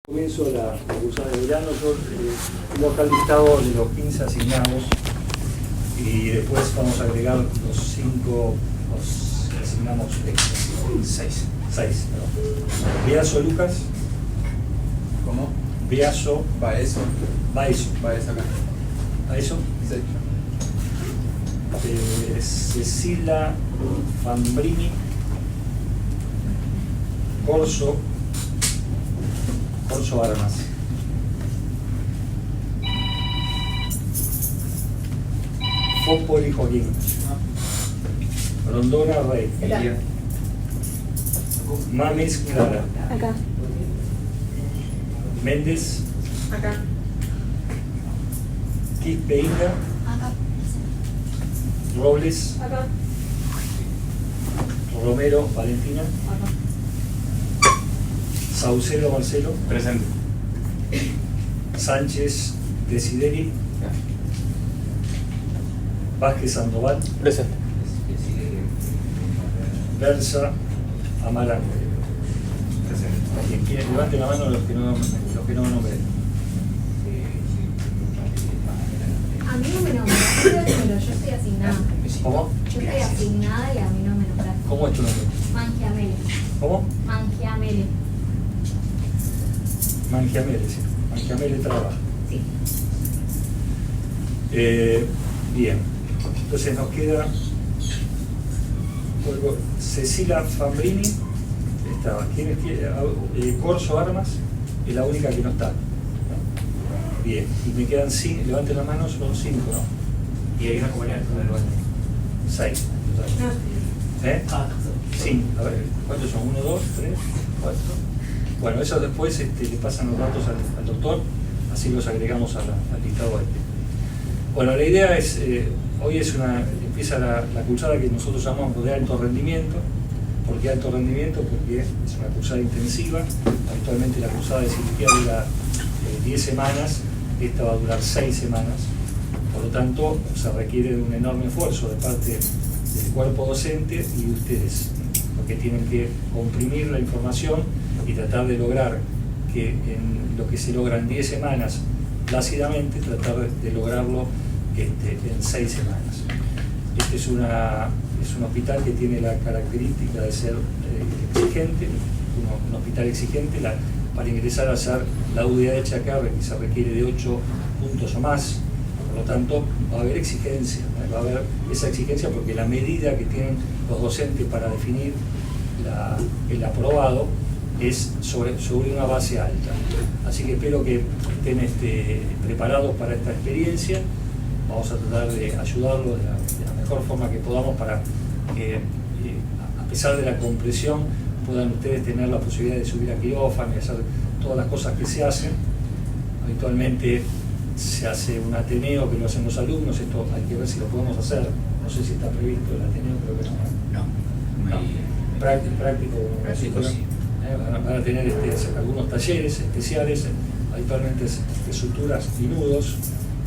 Comienzo la cursada de verano. Yo tengo acá el listado de los 15 asignados y después vamos a agregar los 5, los asignamos extras. 6. Beaso Lucas. ¿Cómo? Beaso. Baeso. Baeso acá. ¿Baeso? Sí. Cecilia Fambrini. Corso Armas. Fópoli Joaquín. Rondona Rey. Mamis Clara. Acá. Méndez. Acá. Quispe Inga. Acá. Robles. Acá. Romero Valentina. Acá. Saucedo Marcelo. Presente. Sánchez Desideri. Vázquez Sandoval. Presente. Versa Amarán. Presente. Quien quiere, levanten la mano los que no nombré. A mí no me nombraste, pero yo estoy asignada. ¿Cómo? Yo estoy asignada y a mí no me nombraste. ¿Cómo es tu nombre? Mangiamele. ¿Cómo? Mangiamele. Mangiamele, sí. Mangiamele trabaja. Sí. Bien. Entonces nos queda Cecilia Fambrini. Estaba. ¿Quién es? Corso Armas es la única que no está. ¿No? Bien. Y me quedan 5. Levanten las manos, son 5, ¿no? Y hay una comunidad con el 6. ¿Eh? 5. A ver, ¿cuántos son? 1, 2, 3, 4. Bueno, eso después le pasan los datos al doctor, así los agregamos al listado este. Bueno, la idea es, hoy empieza la cursada que nosotros llamamos de alto rendimiento. ¿Por qué alto rendimiento? Porque es una cursada intensiva. Habitualmente la cursada de cirugía dura 10 semanas, esta va a durar 6 semanas. Por lo tanto, se requiere de un enorme esfuerzo de parte del cuerpo docente y de ustedes, porque tienen que comprimir la información y tratar de lograr que en lo que se logra en 10 semanas plácidamente, tratar de lograrlo en 6 semanas. Este es un hospital que tiene la característica de ser exigente, un hospital exigente. Para ingresar a hacer la UDH acá se requiere de 8 puntos o más. Por lo tanto, va a haber exigencia, va a haber esa exigencia porque la medida que tienen los docentes para definir el aprobado es sobre una base alta. Así que espero que estén preparados para esta experiencia. Vamos a tratar de ayudarlos de la mejor forma que podamos para que, a pesar de la compresión, puedan ustedes tener la posibilidad de subir a quirófano y hacer todas las cosas que se hacen. Habitualmente se hace un ateneo que lo hacen los alumnos, esto hay que ver si lo podemos hacer, no sé si está previsto el ateneo, creo que no. Práctico sí. Van a tener algunos talleres especiales, habitualmente de suturas y nudos.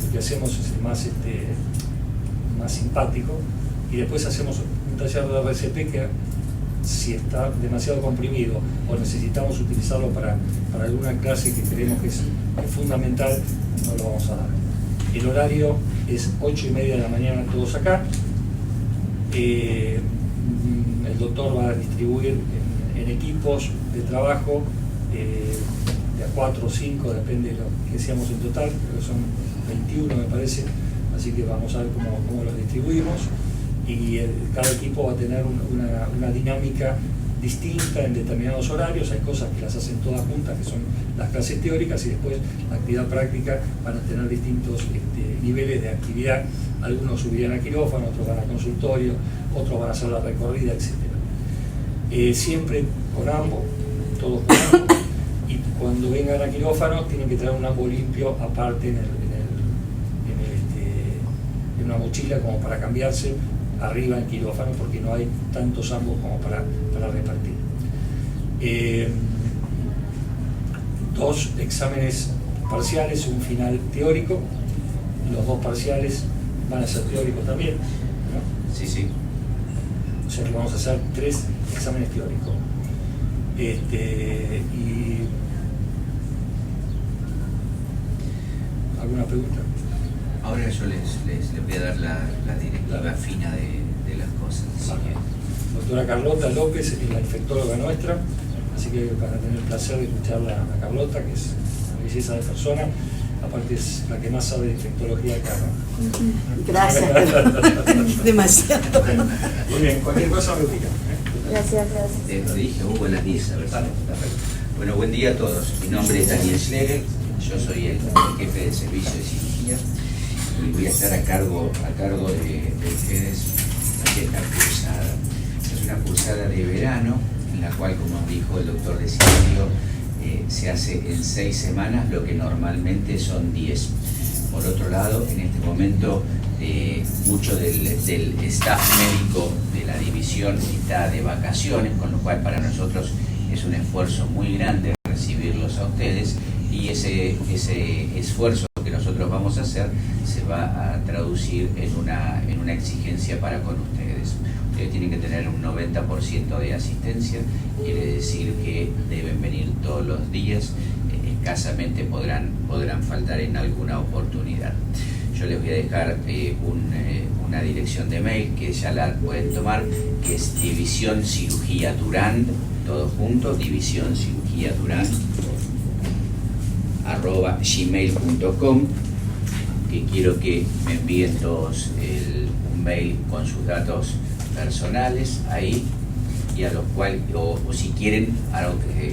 Lo que hacemos es más simpático, y después hacemos un taller de RCP que, si está demasiado comprimido o necesitamos utilizarlo para alguna clase que creemos que es fundamental, no lo vamos a dar. El horario es 8:30 de la mañana, todos acá. El doctor va a distribuir en equipos de trabajo de a 4 o 5, depende de lo que seamos en total, creo que son 21 me parece, así que vamos a ver cómo los distribuimos, y cada equipo va a tener una dinámica distinta en determinados horarios. Hay cosas que las hacen todas juntas, que son las clases teóricas, y después la actividad práctica van a tener distintos niveles de actividad. Algunos subirán a quirófano, otros van a consultorio, otros van a hacer la recorrida, etc. Siempre con ambos, todos con ambos, y cuando vengan a quirófano tienen que traer un ambo limpio aparte en una mochila, como para cambiarse arriba en quirófano, porque no hay tantos ambos como para repartir. 2 exámenes parciales, un final teórico. Los 2 parciales van a ser teóricos también, ¿no? Sí. O sea que vamos a hacer 3 exámenes teóricos. Y ¿Alguna pregunta? Ahora yo les voy a dar la directiva fina de las cosas. Así que... Doctora Carlota López es la infectóloga nuestra, así que para tener el placer de escucharla a Carlota, que es una belleza de persona, aparte es la que más sabe de infectología acá, ¿no? Gracias. Demasiado. Muy bien, cualquier cosa me ubica. Gracias. Te lo dije, hubo las 10, a ver. Bueno, buen día a todos. Mi nombre es Daniel Schlegel, yo soy el jefe de servicio de cirugía y voy a estar a cargo de ustedes de esta cursada. Es una cursada de verano, en la cual, como dijo el doctor Desiderio, se hace en 6 semanas lo que normalmente son 10. Por otro lado, en este momento mucho del staff médico de la división está de vacaciones, con lo cual para nosotros es un esfuerzo muy grande recibirlos a ustedes, y ese esfuerzo que nosotros vamos a hacer se va a traducir en una exigencia para con ustedes. Ustedes tienen que tener un 90% de asistencia, quiere decir que deben venir todos los días, escasamente podrán faltar en alguna oportunidad. Yo les voy a dejar una dirección de mail que ya la pueden tomar, que es División Cirugía Durán, todo junto, División Cirugía Durán, @gmail.com, que quiero que me envíen todos un mail con sus datos personales ahí, y a los cuales, o si quieren,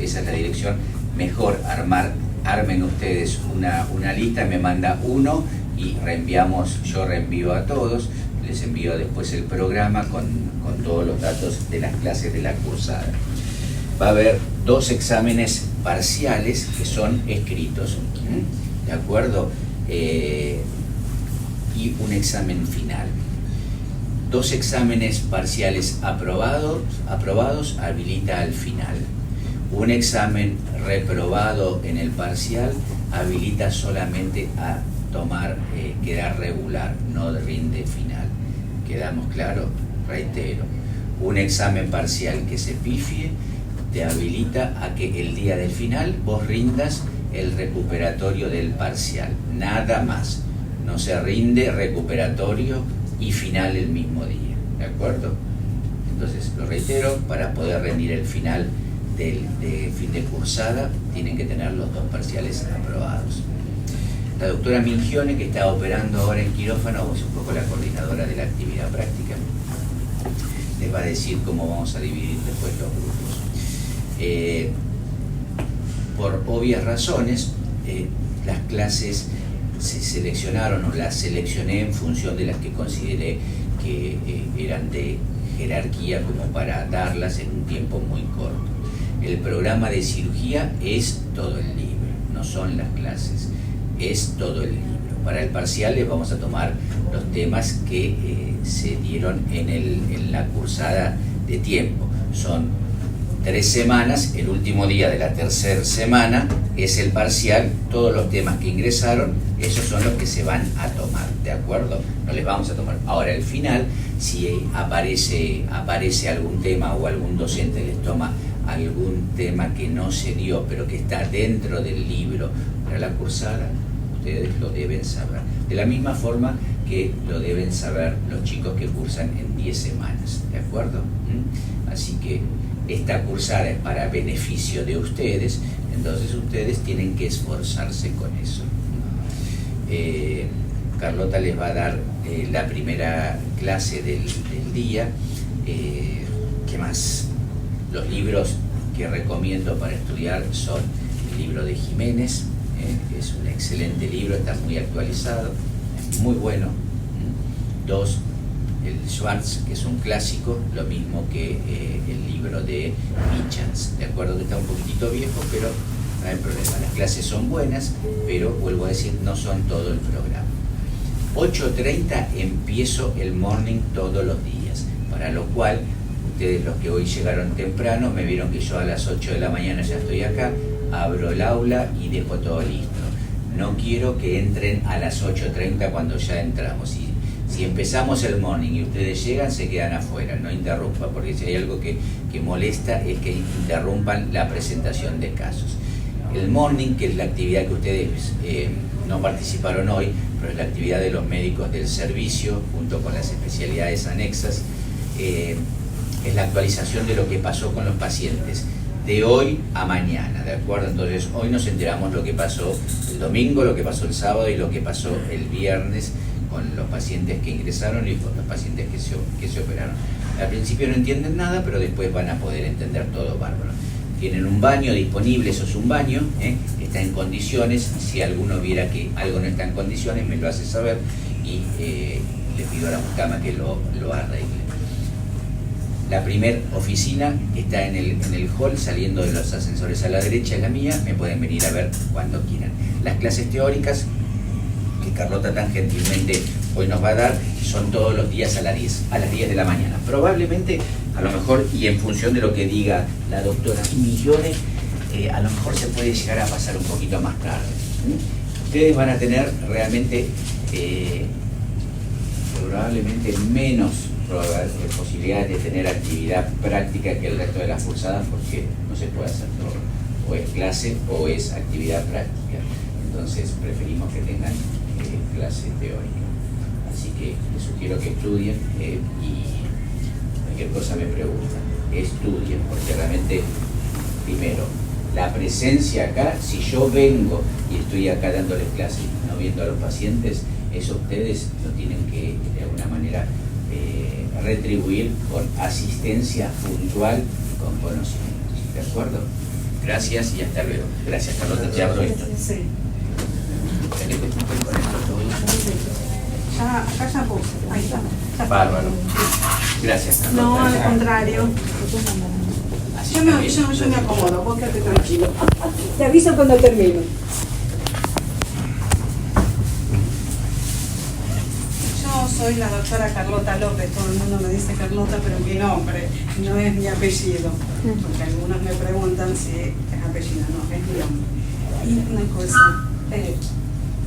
esa es la dirección, mejor armen ustedes una lista, me manda uno y yo reenvío a todos, les envío después el programa con todos los datos de las clases de la cursada. Va a haber 2 exámenes parciales que son escritos, ¿de acuerdo? Y un examen final. 2 exámenes parciales aprobados habilita al final. Un examen reprobado en el parcial habilita solamente a quedar regular, no rinde final. ¿Quedamos claros? Reitero, un examen parcial que se pifie te habilita a que el día del final vos rindas el recuperatorio del parcial, nada más. No se rinde recuperatorio y final el mismo día, ¿de acuerdo? Entonces, lo reitero, para poder rendir el final de fin de cursada tienen que tener los 2 parciales aprobados. La doctora Mingione, que está operando ahora en quirófano, es un poco la coordinadora de la actividad práctica, les va a decir cómo vamos a dividir después los grupos. Por obvias razones, las clases se seleccionaron, o las seleccioné en función de las que consideré que eran de jerarquía como para darlas en un tiempo muy corto. El programa de cirugía es todo el libro, no son las clases, es todo el libro. Para el parcial les vamos a tomar los temas que se dieron en la cursada de tiempo. Son 3 semanas, el último día de la 3ª semana es el parcial, todos los temas que ingresaron, esos son los que se van a tomar, ¿de acuerdo? No les vamos a tomar. Ahora, al final, si aparece algún tema o algún docente les toma algún tema que no se dio, pero que está dentro del libro para la cursada, ustedes lo deben saber. De la misma forma que lo deben saber los chicos que cursan en 10 semanas, ¿de acuerdo? Así que esta cursada es para beneficio de ustedes, entonces ustedes tienen que esforzarse con eso. Carlota les va a dar la primera clase del día. ¿Qué más? Los libros que recomiendo para estudiar son el libro de Jiménez, que es un excelente libro, está muy actualizado, muy bueno. 2, el Schwartz, que es un clásico, lo mismo que el libro de Michans, de acuerdo que está un poquitito viejo, pero no hay problema. Las clases son buenas, pero vuelvo a decir, no son todo el programa. 8:30 empiezo el morning todos los días, para lo cual ustedes, los que hoy llegaron temprano, me vieron que yo a las 8 de la mañana ya estoy acá, abro el aula y dejo todo listo. No quiero que entren a las 8:30 cuando ya entramos. Si empezamos el morning y ustedes llegan, se quedan afuera, no interrumpan, porque si hay algo que molesta es que interrumpan la presentación de casos. el morning, que es la actividad que ustedes no participaron hoy, pero es la actividad de los médicos del servicio, junto con las especialidades anexas. Es la actualización de lo que pasó con los pacientes de hoy a mañana, ¿de acuerdo? Entonces hoy nos enteramos lo que pasó el domingo, lo que pasó el sábado y lo que pasó el viernes con los pacientes que ingresaron y con los pacientes que se operaron. Al principio no entienden nada, pero después van a poder entender todo bárbaro. Tienen un baño disponible, eso es un baño, está en condiciones. Si alguno viera que algo no está en condiciones, me lo hace saber y le pido a la mucama que lo arregle. La primer oficina está en el hall, saliendo de los ascensores a la derecha, es la mía, me pueden venir a ver cuando quieran. Las clases teóricas que Carlota tan gentilmente hoy nos va a dar son todos los días a las 10 de la mañana. Probablemente, a lo mejor, y en función de lo que diga la doctora Millones, a lo mejor se puede llegar a pasar un poquito más tarde. Ustedes van a tener realmente probablemente menos posibilidades de tener actividad práctica que el resto de las cursadas, porque no se puede hacer todo, o es clase o es actividad práctica. Entonces preferimos que tengan clase teórica. Así que les sugiero que estudien y cualquier cosa me preguntan. Estudien, porque realmente, primero, la presencia acá, si yo vengo y estoy acá dándoles clases, no viendo a los pacientes, eso ustedes lo tienen que de alguna manera retribuir con asistencia puntual y con conocimientos. ¿De acuerdo? Gracias y hasta luego. Gracias, Carlota, te abro esto. Sí. Acá ya puse. Ahí está. Bárbaro. Gracias, Carlota. No, al contrario. Así Yo está bien. me acomodo, vos quédate tranquilo. Te aviso cuando termino. Yo soy la doctora Carlota López, todo el mundo me dice Carlota, pero mi nombre no es mi apellido, porque algunos me preguntan si es apellido, no, es mi nombre. Y una cosa,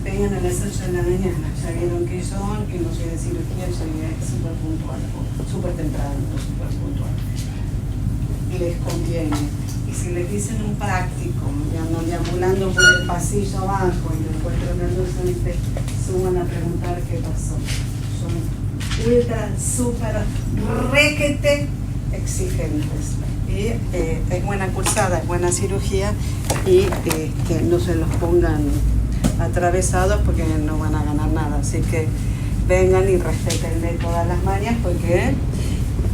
vengan a las 8 de la mañana, ya vieron que son, que no soy de cirugía, soy súper puntual, súper temprano, súper puntual. Les conviene. Y si les dicen un práctico, y andan deambulando por el pasillo abajo y lo encuentran en el docente, suban a preguntar qué pasó. Son ultra, súper, requete exigentes. Y es buena cursada, es buena cirugía y que no se los pongan atravesados porque no van a ganar nada. Así que vengan y respétenle todas las mañas, porque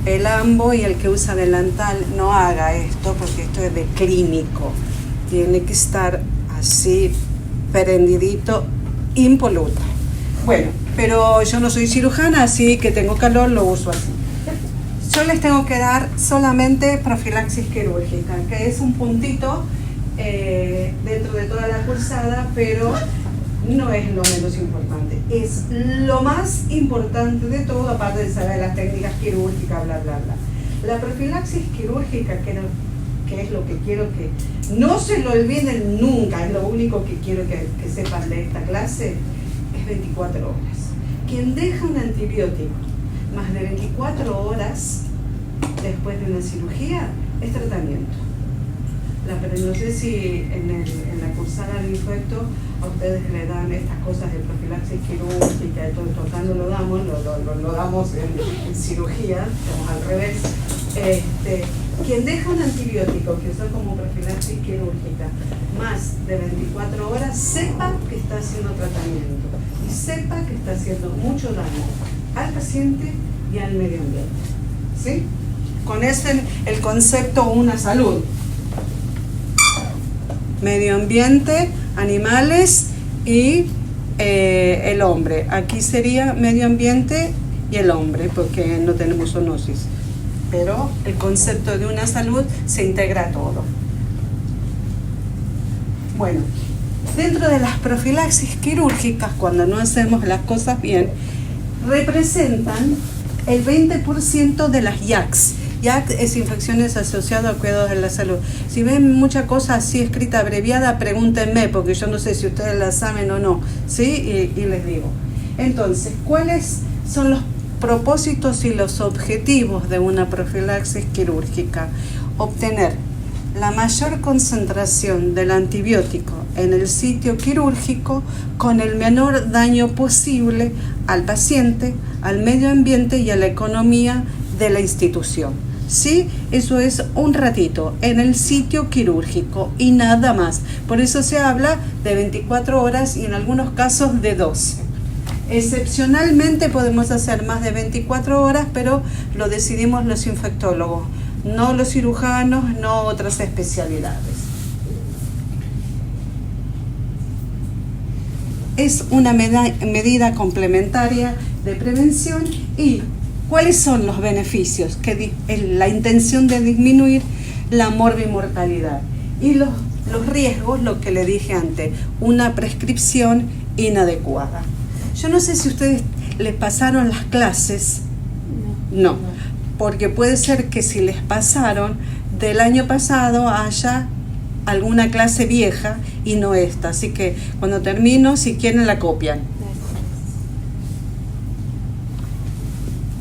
el ambo y el que usa delantal no haga esto, porque esto es de clínico. Tiene que estar así, prendidito, impoluto. Bueno, pero yo no soy cirujana, así que tengo calor, lo uso así. Yo les tengo que dar solamente profilaxis quirúrgica, que es un puntito dentro de toda la cursada, pero no es lo menos importante. Es lo más importante de todo, aparte de saber las técnicas quirúrgicas, bla, bla, bla. La profilaxis quirúrgica, que es lo que quiero que no se lo olviden nunca, es lo único que quiero que sepan de esta clase, es 24 horas. Quien deja un antibiótico más de 24 horas después de una cirugía es tratamiento. Pero no sé si en la cursada de infecto a ustedes le dan estas cosas de profilaxis quirúrgica y todo esto. Acá no lo damos, lo damos en cirugía, como al revés. Quien deja un antibiótico que usa como profilaxis quirúrgica más de 24 horas, sepa que está haciendo tratamiento y sepa que está haciendo mucho daño al paciente y al medio ambiente. ¿Sí? Con ese el concepto una salud. Medio ambiente, animales y el hombre. Aquí sería medio ambiente y el hombre, porque no tenemos zoonosis. Pero el concepto de una salud se integra a todo. Bueno, dentro de las profilaxis quirúrgicas, cuando no hacemos las cosas bien, representan el 20% de las IACs. IAC es infecciones asociadas a cuidados de la salud. Si ven mucha cosa así escrita abreviada, pregúntenme, porque yo no sé si ustedes la saben o no, ¿sí? Y les digo. Entonces, ¿cuáles son los propósitos y los objetivos de una profilaxis quirúrgica? Obtener la mayor concentración del antibiótico en el sitio quirúrgico con el menor daño posible al paciente, al medio ambiente y a la economía de la institución. ¿Sí? Eso es un ratito en el sitio quirúrgico y nada más. Por eso se habla de 24 horas y en algunos casos de 12. Excepcionalmente podemos hacer más de 24 horas, pero lo decidimos los infectólogos, no los cirujanos, no otras especialidades. Es una medida complementaria de prevención. ¿Y cuáles son los beneficios? La intención de disminuir la morbimortalidad y los riesgos, lo que le dije antes, una prescripción inadecuada. Yo no sé si ustedes les pasaron las clases. No, porque puede ser que si les pasaron del año pasado haya alguna clase vieja y no esta. Así que cuando termino, si quieren, la copian.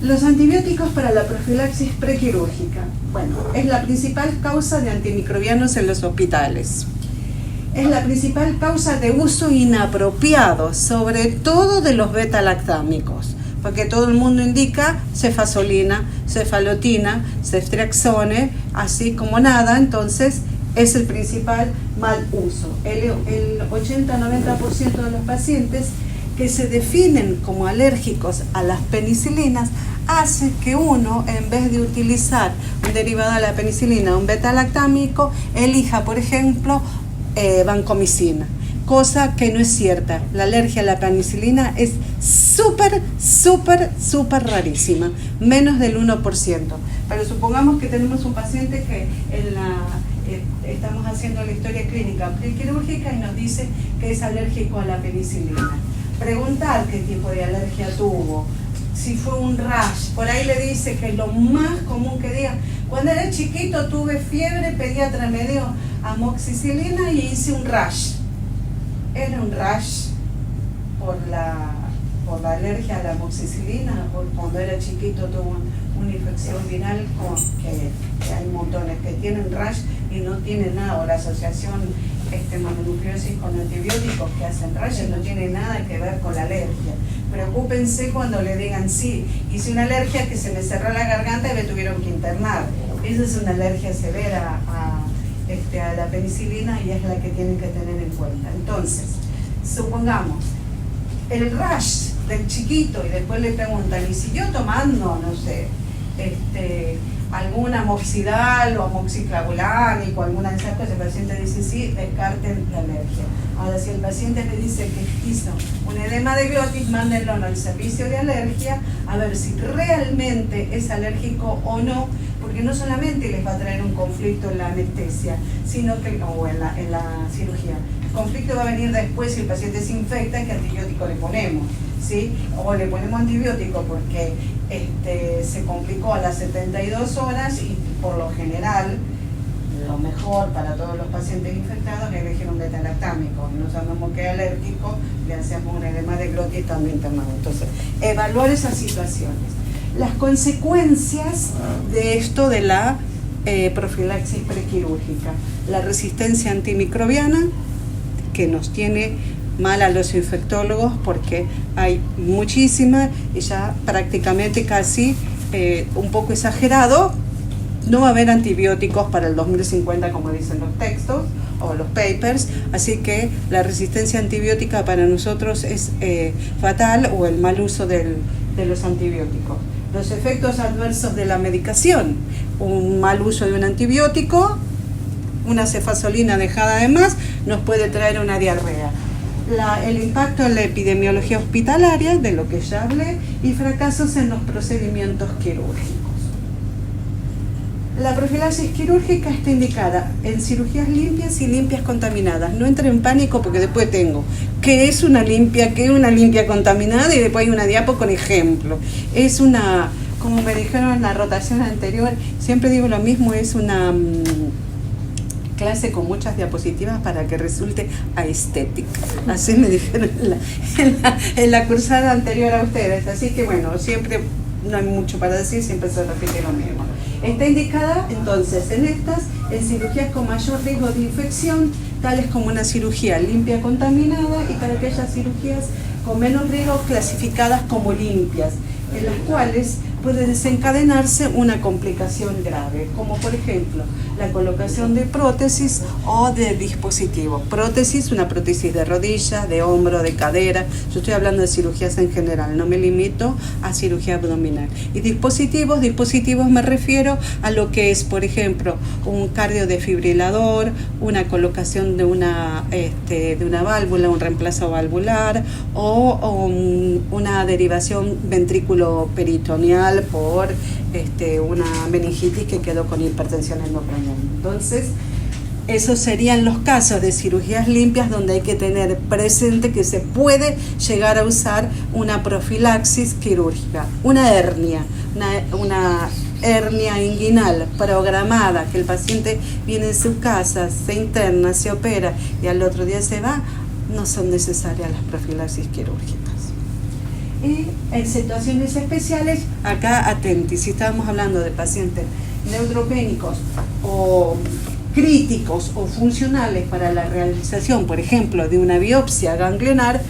Los antibióticos para la profilaxis prequirúrgica. Bueno, es la principal causa de antimicrobianos en los hospitales. Es la principal causa de uso inapropiado, sobre todo de los beta-lactámicos, porque todo el mundo indica cefazolina, cefalotina, ceftriaxone, así como nada. Entonces es el principal mal uso. El 80-90% de los pacientes que se definen como alérgicos a las penicilinas hace que uno, en vez de utilizar un derivado de la penicilina, un beta-lactámico, elija, por ejemplo, vancomicina, cosa que no es cierta. La alergia a la penicilina es súper rarísima, menos del 1%. Pero supongamos que tenemos un paciente que estamos haciendo la historia clínica prequirúrgica y nos dice que es alérgico a la penicilina. Preguntar qué tipo de alergia tuvo, si fue un rash. Por ahí le dice que lo más común que diga: cuando era chiquito tuve fiebre, pediatra me dio amoxicilina y hice un rash. Era un rash por la alergia a la amoxicilina, o cuando era chiquito tuvo una infección viral, que hay montones que tienen rash y no tienen nada, o la asociación mononucleosis con antibióticos que hacen rash, no tiene nada que ver con la alergia. Preocúpense cuando le digan: sí, hice una alergia que se me cerró la garganta y me tuvieron que internar. Esa es una alergia severa a la penicilina y es la que tienen que tener en cuenta. Entonces, supongamos el rash del chiquito y después le preguntan: ¿y siguió tomando, no sé, algún amoxidal o amoxiclavulánico, alguna de esas cosas? El paciente dice sí, descarten la alergia. Ahora, si el paciente le dice que hizo un edema de glotis, mándenlo al servicio de alergia a ver si realmente es alérgico o no, porque no solamente les va a traer un conflicto en la anestesia, sino que, o en la cirugía. El conflicto va a venir después si el paciente se infecta, ¿qué antibiótico le ponemos? ¿Sí? O le ponemos antibiótico porque se complicó a las 72 horas y por lo general lo mejor para todos los pacientes infectados es elegir un beta-lactámico. No sabemos que es alérgico, le hacemos un edema de glotis también internado. Entonces, evaluar esas situaciones. Las consecuencias de esto de la profilaxis prequirúrgica: la resistencia antimicrobiana, que nos tiene mal a los infectólogos porque hay muchísima y ya prácticamente casi un poco exagerado. No va a haber antibióticos para el 2050 como dicen los textos o los papers, así que la resistencia antibiótica para nosotros es fatal, o el mal uso de los antibióticos. Los efectos adversos de la medicación: un mal uso de un antibiótico, una cefazolina dejada de más, nos puede traer una diarrea. El impacto en la epidemiología hospitalaria, de lo que ya hablé, y fracasos en los procedimientos quirúrgicos. La profilaxis quirúrgica está indicada en cirugías limpias y limpias contaminadas. No entren en pánico porque después tengo qué es una limpia contaminada y después hay una diapo con ejemplo. Es una, como me dijeron en la rotación anterior, siempre digo lo mismo, es una clase con muchas diapositivas para que resulte aestética. Así me dijeron en la cursada anterior a ustedes. Así que bueno, siempre no hay mucho para decir, siempre se repite lo mismo. Está indicada entonces en estas en cirugías con mayor riesgo de infección, tales como una cirugía limpia contaminada, y para aquellas cirugías con menos riesgo clasificadas como limpias, en las cuales puede desencadenarse una complicación grave, como por ejemplo la colocación de prótesis o de dispositivos. Prótesis, una prótesis de rodilla, de hombro, de cadera. Yo estoy hablando de cirugías en general, no me limito a cirugía abdominal. Y dispositivos me refiero a lo que es, por ejemplo, un cardiodefibrilador, una colocación de una válvula, un reemplazo valvular, o una derivación ventrículo-peritoneal por una meningitis que quedó con hipertensión endocrinal. Entonces, esos serían los casos de cirugías limpias donde hay que tener presente que se puede llegar a usar una profilaxis quirúrgica. Una hernia inguinal programada, que el paciente viene en su casa, se interna, se opera y al otro día se va, no son necesarias las profilaxis quirúrgicas. Y en situaciones especiales, acá atentos, si estábamos hablando de pacientes neutropénicos o críticos o funcionales para la realización, por ejemplo, de una biopsia ganglionar,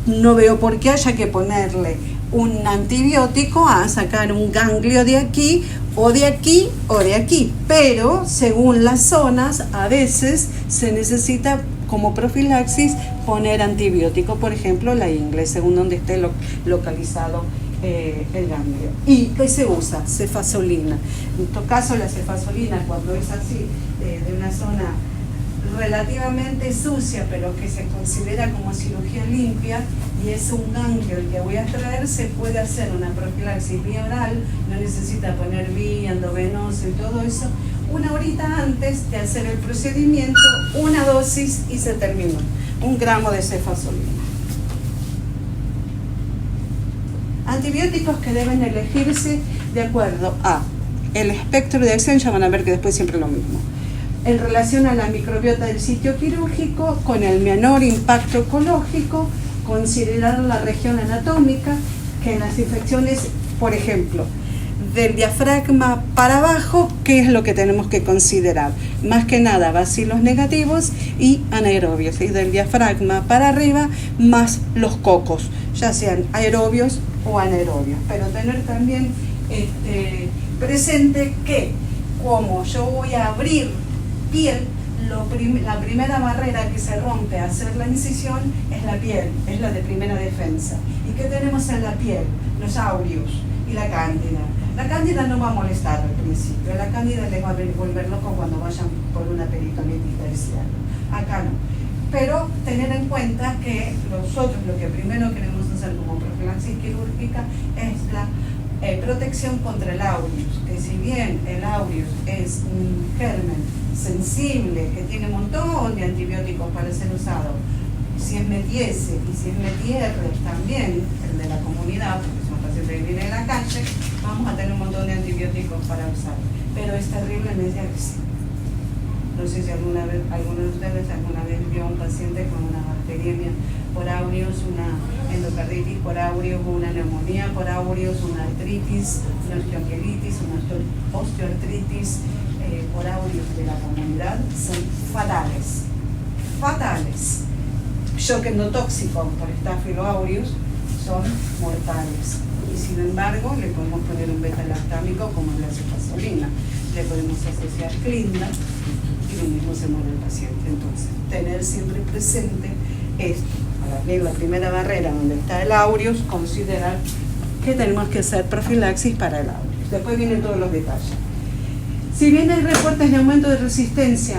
no veo por qué haya que ponerle un antibiótico a sacar un ganglio de aquí o de aquí o de aquí, pero según las zonas a veces se necesita como profilaxis poner antibiótico, por ejemplo la ingle, según donde esté localizado el ganglio. ¿Y qué se usa? Cefazolina. En todo caso, la cefazolina, cuando es así, de una zona relativamente sucia, pero que se considera como cirugía limpia, y es un ganglio el que voy a extraer, se puede hacer una profilaxis vía oral, no necesita poner vía endovenoso y todo eso. Una horita antes de hacer el procedimiento, una dosis y se terminó. 1 gramo de cefazolina. Antibióticos que deben elegirse de acuerdo a el espectro de acción, ya van a ver que después siempre lo mismo. En relación a la microbiota del sitio quirúrgico, con el menor impacto ecológico, considerar la región anatómica, que en las infecciones, por ejemplo, del diafragma para abajo, ¿qué es lo que tenemos que considerar? Más que nada bacilos negativos y anaerobios, y del diafragma para arriba más los cocos, ya sean aerobios o anaerobios. Pero tener también presente que como yo voy a abrir piel, la primera barrera que se rompe a hacer la incisión es la piel, es la de primera defensa. ¿Y qué tenemos en la piel? Los áureos y la cándida. La cándida no va a molestar al principio, la cándida les va a volver loco cuando vayan por una peritonitis terciaria. Acá no. Pero tener en cuenta que nosotros lo que primero queremos hacer como profilaxis quirúrgica es la protección contra el aureus, que si bien el aureus es un germen sensible que tiene un montón de antibióticos para ser usado, si es metiese y si es metierre también, el de la comunidad, porque son pacientes que vienen de la calle, vamos a tener un montón de antibióticos para usar, pero es terrible en ese agresivo. No sé si alguno de ustedes alguna vez vio a un paciente con una bacteriemia por aureus, una endocarditis por aureus, una neumonía por aureus, una artritis, una osteomielitis, una osteoartritis por aureus de la comunidad, son fatales. Fatales. Shock endotóxico por Staphylo aureus son mortales. Y sin embargo, le podemos poner un beta-lactámico como es la cefazolina. Le podemos asociar clinda y lo mismo se muere el paciente. Entonces, tener siempre presente esto. Al abrir la primera barrera donde está el aureus, considerar que tenemos que hacer profilaxis para el aureus. Después vienen todos los detalles. Si bien hay reportes de aumento de resistencia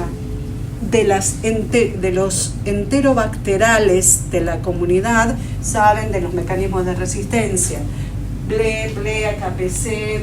de los enterobacterales de la comunidad, saben de los mecanismos de resistencia, BLE, AKPC,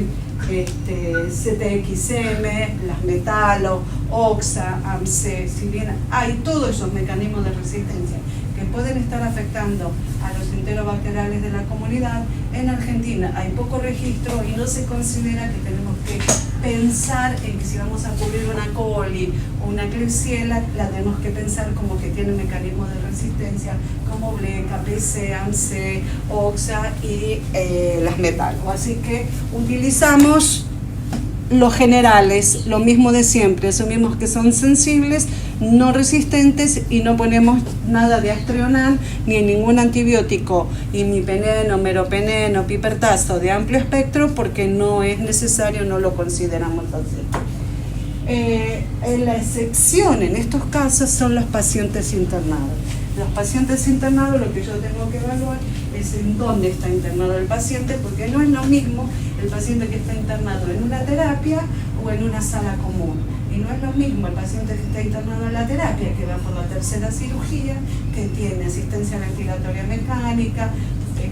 CTXM, las metalo, OXA, AMC, si bien hay todos esos mecanismos de resistencia que pueden estar afectando a los enterobacterales de la comunidad, en Argentina hay poco registro y no se considera que tenemos que pensar en que si vamos a cubrir una coli o una Klebsiella, la tenemos que pensar como que tiene mecanismos de resistencia como BLE, KPC, AMC, OXA y las metalo. Así que utilizamos los generales, lo mismo de siempre, asumimos que son sensibles, no resistentes y no ponemos nada de Aztreonal ni en ningún antibiótico, imipeneno, meropeneno, pipertazo de amplio espectro porque no es necesario, no lo consideramos así. La excepción en estos casos son los pacientes internados. Los pacientes internados, lo que yo tengo que evaluar es en dónde está internado el paciente, porque no es lo mismo el paciente que está internado en una terapia o en una sala común. Y no es lo mismo el paciente que está internado en la terapia, que va por la tercera cirugía, que tiene asistencia ventilatoria mecánica,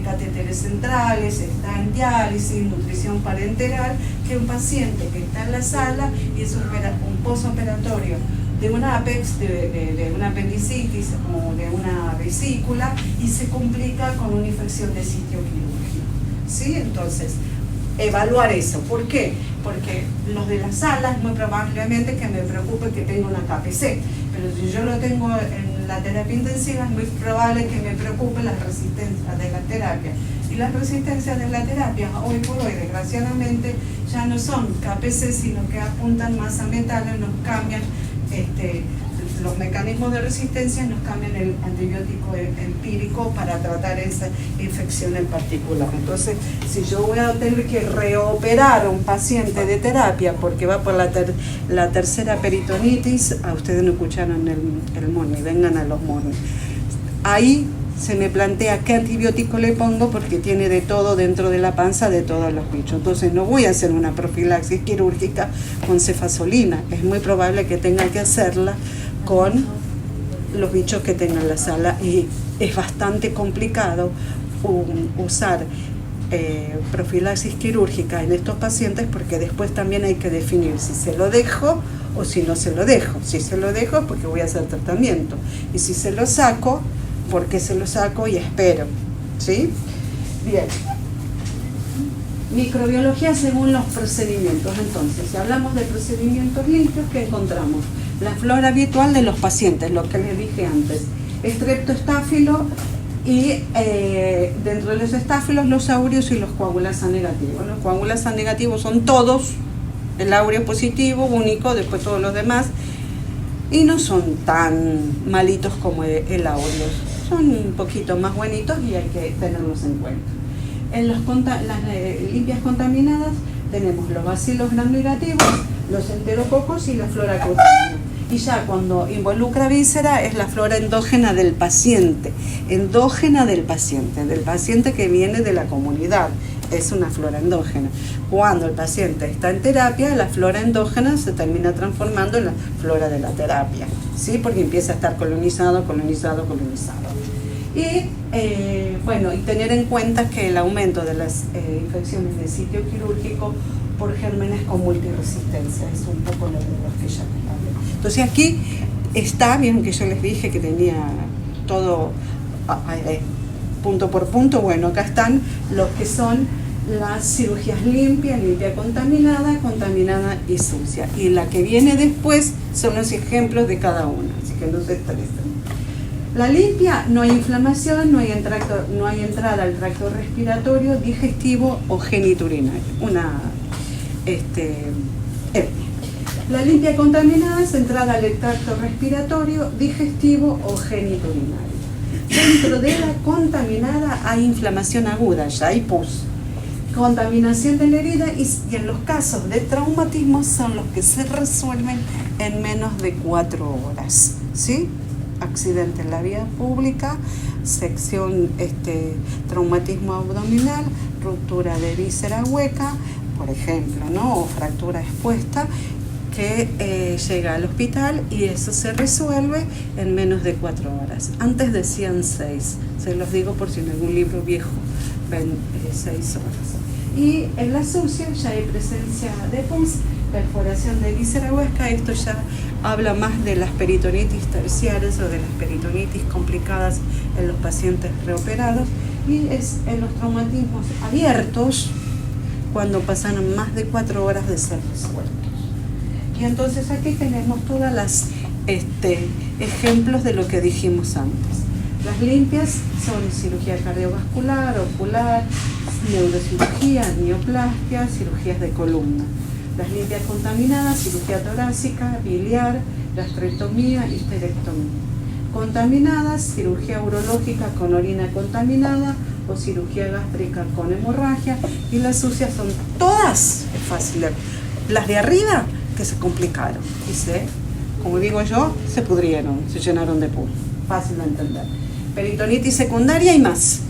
catéteres centrales, está en diálisis, nutrición parenteral, que un paciente que está en la sala y es un postoperatorio de una APEX, de una apendicitis o de una vesícula y se complica con una infección de sitio quirúrgico. ¿Sí? Entonces, evaluar eso. ¿Por qué? Porque los de la sala es muy probablemente que me preocupe que tenga una KPC, pero si yo lo tengo en la terapia intensiva es muy probable que me preocupe la resistencia de la terapia. Y las resistencias de la terapia hoy por hoy, desgraciadamente, ya no son KPC, sino que apuntan más a metales, nos cambian los mecanismos de resistencia, nos cambian el antibiótico empírico para tratar esa infección en particular. Entonces, si yo voy a tener que reoperar a un paciente de terapia porque va por la tercera peritonitis, ustedes no escucharon el MONI, vengan a los MONI. Ahí se me plantea qué antibiótico le pongo porque tiene de todo dentro de la panza de todos los bichos. Entonces no voy a hacer una profilaxis quirúrgica con cefazolina. Es muy probable que tenga que hacerla con los bichos que tenga en la sala y es bastante complicado usar profilaxis quirúrgica en estos pacientes porque después también hay que definir si se lo dejo o si no se lo dejo. Si se lo dejo es porque voy a hacer tratamiento y si se lo saco, porque se lo saco y espero, ¿sí? Bien. Microbiología según los procedimientos. Entonces, si hablamos de procedimientos limpios, ¿qué encontramos? La flora habitual de los pacientes, lo que les dije antes. Streptostáfilo y dentro de los estáfilos, los áureos y los coagulasa negativos. Los coagulasa negativos son todos, el áureo positivo, único, después todos los demás, y no son tan malitos como el áureo. Son un poquito más buenitos y hay que tenerlos en cuenta. En las limpias contaminadas tenemos los bacilos gram-negativos, los enterococos y la flora cutánea. Y ya cuando involucra víscera es la flora endógena del paciente que viene de la comunidad. Es una flora endógena. Cuando el paciente está en terapia, la flora endógena se termina transformando en la flora de la terapia, ¿sí? Porque empieza a estar colonizado. Y y tener en cuenta que el aumento de las infecciones de sitio quirúrgico por gérmenes con multiresistencia es un poco lo de los que ya les hablé. Entonces aquí está, bien que yo les dije que tenía todo punto por punto. Bueno, acá están los que son las cirugías limpias, limpia contaminada, contaminada y sucia. Y la que viene después son los ejemplos de cada una, así que no se estresen. La limpia, no hay inflamación, no hay entrada al tracto respiratorio, digestivo o geniturinario. La limpia contaminada es entrada al tracto respiratorio, digestivo o geniturinario. Dentro de la contaminada hay inflamación aguda, ya hay pus. Contaminación de la herida y en los casos de traumatismo son los que se resuelven en menos de 4 horas, ¿sí? Accidente en la vía pública, sección, traumatismo abdominal, ruptura de víscera hueca, por ejemplo, ¿no? O fractura expuesta, que llega al hospital y eso se resuelve en menos de 4 horas. Antes decían 6, se los digo por si en algún libro viejo ven 6 horas. Y en la sucia ya hay presencia de pus, perforación de víscera hueca. Esto ya habla más de las peritonitis terciarias o de las peritonitis complicadas en los pacientes reoperados, y es en los traumatismos abiertos cuando pasaron más de 4 horas de ser resueltos. Y entonces aquí tenemos todas las ejemplos de lo que dijimos antes. Las limpias son cirugía cardiovascular, ocular, neurocirugía, neoplastia, cirugías de columna. las líneas contaminadas, cirugía torácica, biliar, gastrectomía, histerectomía. Contaminadas, cirugía urológica con orina contaminada o cirugía gástrica con hemorragia, y las sucias son todas fáciles. Las de arriba que se complicaron y como digo yo, se pudrieron, se llenaron de pus. Fácil de entender. Peritonitis secundaria y más.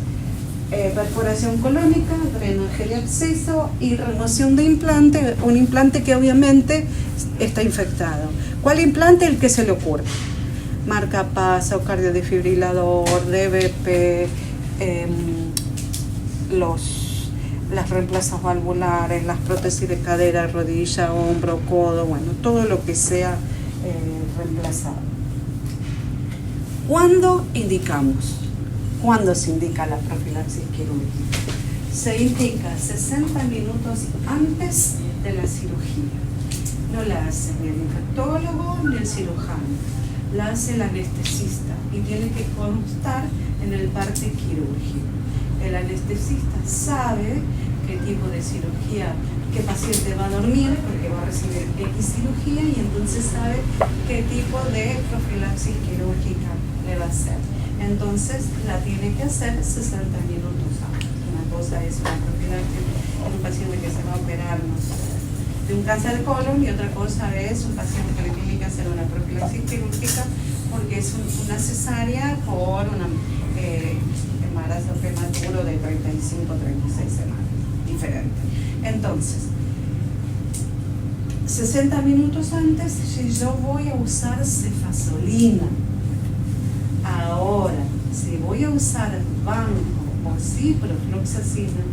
Perforación colónica, drenaje de absceso y remoción de implante, un implante que obviamente está infectado. ¿Cuál implante? El que se le ocurre. Marcapaso, cardiodefibrilador, DBP, las reemplazos valvulares, las prótesis de cadera, rodilla, hombro, codo, bueno, todo lo que sea reemplazado. ¿Cuándo indicamos? ¿Cuándo se indica la profilaxis quirúrgica? Se indica 60 minutos antes de la cirugía. No la hace ni el infectólogo ni el cirujano, la hace el anestesista y tiene que constar en el parte quirúrgico. El anestesista sabe qué tipo de cirugía, qué paciente va a dormir, porque va a recibir X cirugía, y entonces sabe qué tipo de profilaxis quirúrgica le va a hacer. Entonces la tiene que hacer 60 minutos antes. Una cosa es una profilaxis en un paciente que se va a operar, no sé, de un cáncer de colon, y otra cosa es un paciente que le tiene que hacer una profilaxis quirúrgica porque es una cesárea por un embarazo prematuro de 35-36 semanas. Diferente. Entonces, 60 minutos antes, si yo voy a usar cefazolina, ahora, si voy a usar banco o ciprofloxacina,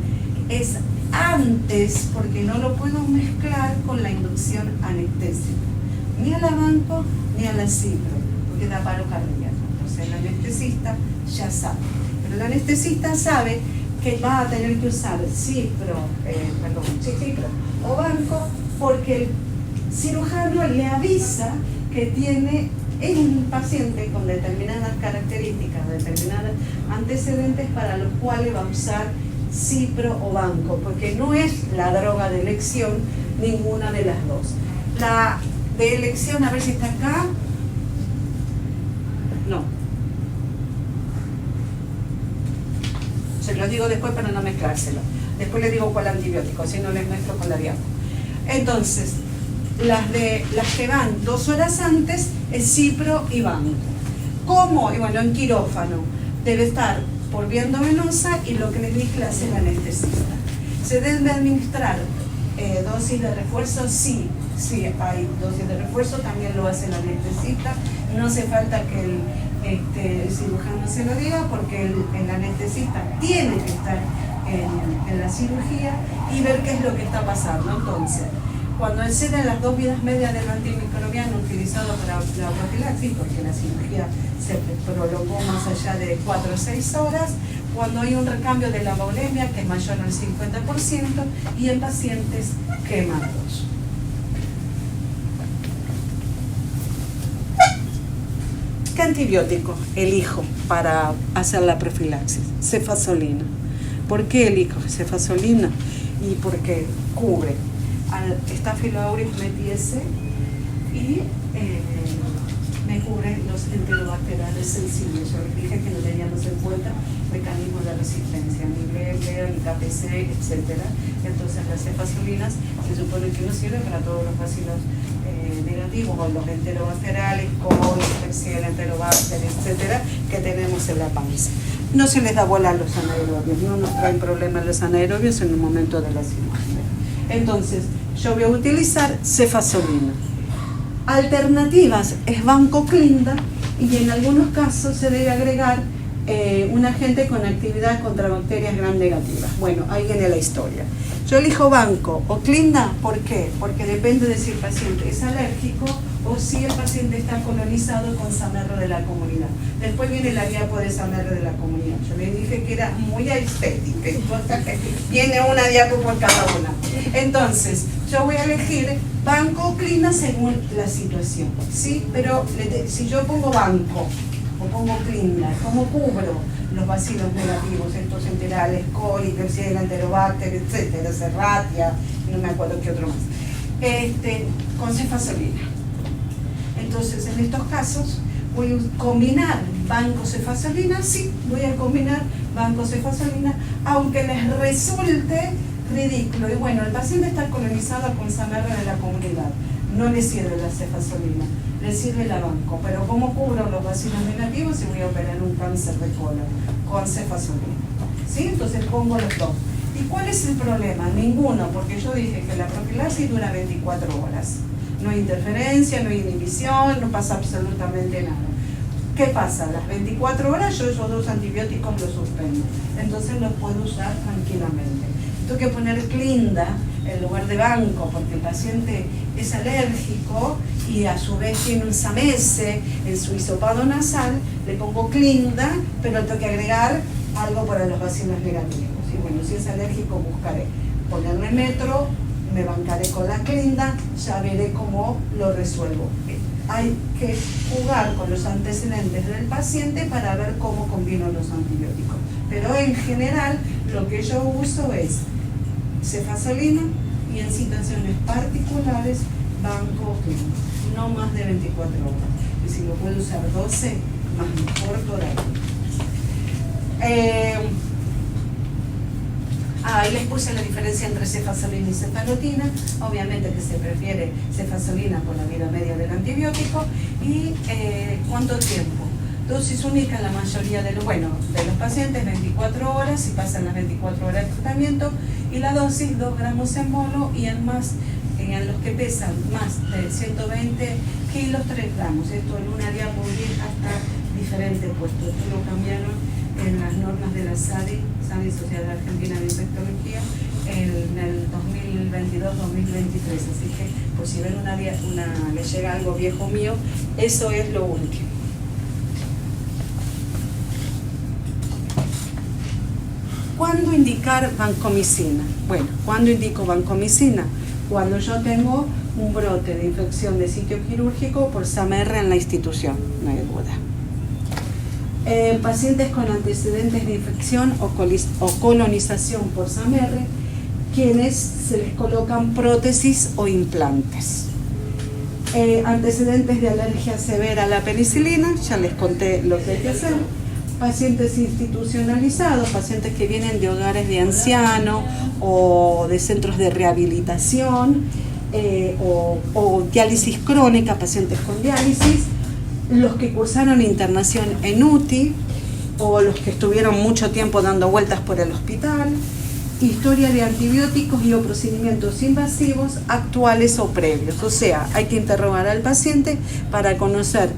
es antes, porque no lo puedo mezclar con la inducción anestésica, ni a la banco ni a la cipro, porque da paro cardíaco. Entonces el anestesista ya sabe, pero el anestesista sabe que va a tener que usar cipro o banco, porque el cirujano le avisa que tiene un paciente con determinadas características, determinados antecedentes para los cuales va a usar cipro o banco, porque no es la droga de elección ninguna de las dos. La de elección, a ver si está acá, no. Se lo digo después para no mezclárselo. Después les digo cuál antibiótico, si no les mezclo con la diapo. Entonces, las que van 2 horas antes es cipro y banco. ¿Cómo? Y bueno, en quirófano debe estar por vía endovenosa, y lo que les dije la hace el anestesista. ¿Se debe administrar dosis de refuerzo? Sí, hay dosis de refuerzo, también lo hace el anestesista. No hace falta que el cirujano se lo diga, porque el anestesista tiene que estar en la cirugía y ver qué es lo que está pasando. Entonces, cuando exceden las 2 vidas medias del antimicrobiano utilizado para la profilaxis, porque la cirugía se prolongó más allá de 4 o 6 horas, cuando hay un recambio de la volemia que es mayor al 50%, y en pacientes quemados. ¿Qué antibiótico elijo para hacer la profilaxis? Cefazolina. ¿Por qué elijo cefazolina? Y porque cubre al Staphylococcus aureus metiese y me cubre los enterobacteriales sensibles. Yo les dije que no teníamos en cuenta mecanismos de resistencia, ni BL, ni KPC, etc. Entonces las cefazolinas se supone que no sirven para todos los bacilos negativos, o los enterobacteriales, como Klebsiella, Enterobacter, etc., que tenemos en la panza. No se les da bola a los anaerobios, no nos traen problemas los anaerobios en el momento de la cirugía. Entonces, yo voy a utilizar cefazolina. Alternativas es vancoclinda, y en algunos casos se debe agregar un agente con actividad contra bacterias gram negativas. Bueno, ahí viene la historia. Yo elijo banco o clinda, ¿por qué? Porque depende de si el paciente es alérgico o si el paciente está colonizado con SAMR de la comunidad. Después viene la diapo de SAMR de la comunidad. Yo les dije que era muy estética, viene una diapo por cada una. Entonces, yo voy a elegir banco o clinda según la situación, ¿sí? Pero si yo pongo banco o pongo clinda, ¿cómo cubro los bacilos negativos, estos enterales, coli, Klebsiella, Enterobacter, etcétera, Serratia, no me acuerdo qué otro más? con cefazolina. Entonces, en estos casos, voy a combinar bancocefazolina, sí, voy a combinar bancocefazolina, aunque les resulte ridículo. Y bueno, el paciente está colonizado con SAMR en la comunidad, no le sirve la cefazolina, le sirve la banco, pero ¿cómo cubro los vacilos negativos si voy a operar un cáncer de colon con cefazolina? ¿Sí? Entonces pongo los dos. ¿Y cuál es el problema? Ninguno, porque yo dije que la profilaxis dura 24 horas. No hay interferencia, no hay inhibición, no pasa absolutamente nada. ¿Qué pasa? Las 24 horas yo esos dos antibióticos los suspendo. Entonces los puedo usar tranquilamente. Tengo que poner Clinda en lugar de banco porque el paciente es alérgico y a su vez tiene un SAMESE en su hisopado nasal. Le pongo Clinda, pero tengo que agregar algo para los vacilos negativos. Y bueno, si es alérgico buscaré ponerle metro, me bancaré con la Clinda, ya veré cómo lo resuelvo. Hay que jugar con los antecedentes del paciente para ver cómo combino los antibióticos. Pero en general lo que yo uso es cefazolina y en situaciones particulares banco Clinda, no más de 24 horas. Y si lo puedo usar 12, más mejor todavía. Ahí les puse la diferencia entre cefazolina y cefalotina. Obviamente que se prefiere cefazolina por la vida media del antibiótico. Y ¿cuánto tiempo? Dosis única en la mayoría de los pacientes, 24 horas, si pasan las 24 horas de tratamiento. Y la dosis, 2 gramos en mono, y en los que pesan más de 120 kilos, 3 gramos. Esto en una diapo vieja está diferente puesto. Esto lo cambiaron en las normas de la SADI, Sociedad Argentina de Infectología, en el 2022-2023. Así que, por si ven le llega algo viejo mío, eso es lo último. ¿Cuándo indicar vancomicina? Bueno, ¿cuándo indico vancomicina? Cuando yo tengo un brote de infección de sitio quirúrgico por SAMR en la institución, no hay duda. Pacientes con antecedentes de infección o colonización por SAMR, quienes se les colocan prótesis o implantes. Antecedentes de alergia severa a la penicilina, ya les conté lo que hay que hacer. Pacientes institucionalizados, pacientes que vienen de hogares de ancianos o de centros de rehabilitación o diálisis crónica, pacientes con diálisis, los que cursaron internación en UTI o los que estuvieron mucho tiempo dando vueltas por el hospital, historia de antibióticos y o procedimientos invasivos actuales o previos. O sea, hay que interrogar al paciente para conocer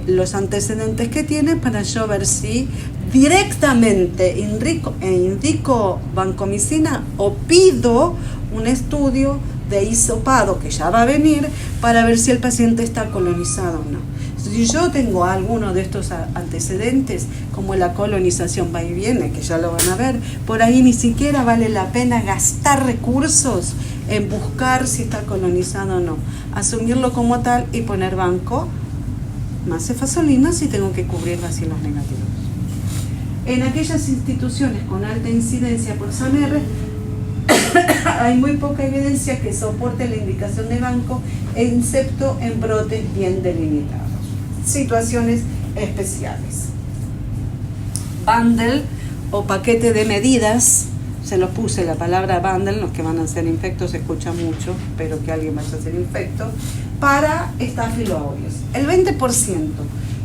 los antecedentes que tiene, para yo ver si directamente indico vancomicina o pido un estudio de hisopado que ya va a venir para ver si el paciente está colonizado o no. Si yo tengo alguno de estos antecedentes, como la colonización va y viene, que ya lo van a ver, por ahí ni siquiera vale la pena gastar recursos en buscar si está colonizado o no. Asumirlo como tal y poner banco más cefazolina si tengo que cubrir vacilos negativos. En aquellas instituciones con alta incidencia por SAMR, hay muy poca evidencia que soporte la indicación de banco, excepto en brotes bien delimitados. Situaciones especiales. Bundle o paquete de medidas, se los puse la palabra bundle, los que van a ser infectos se escucha mucho, pero que alguien vaya a ser infecto, para Staphylo aureus. El 20%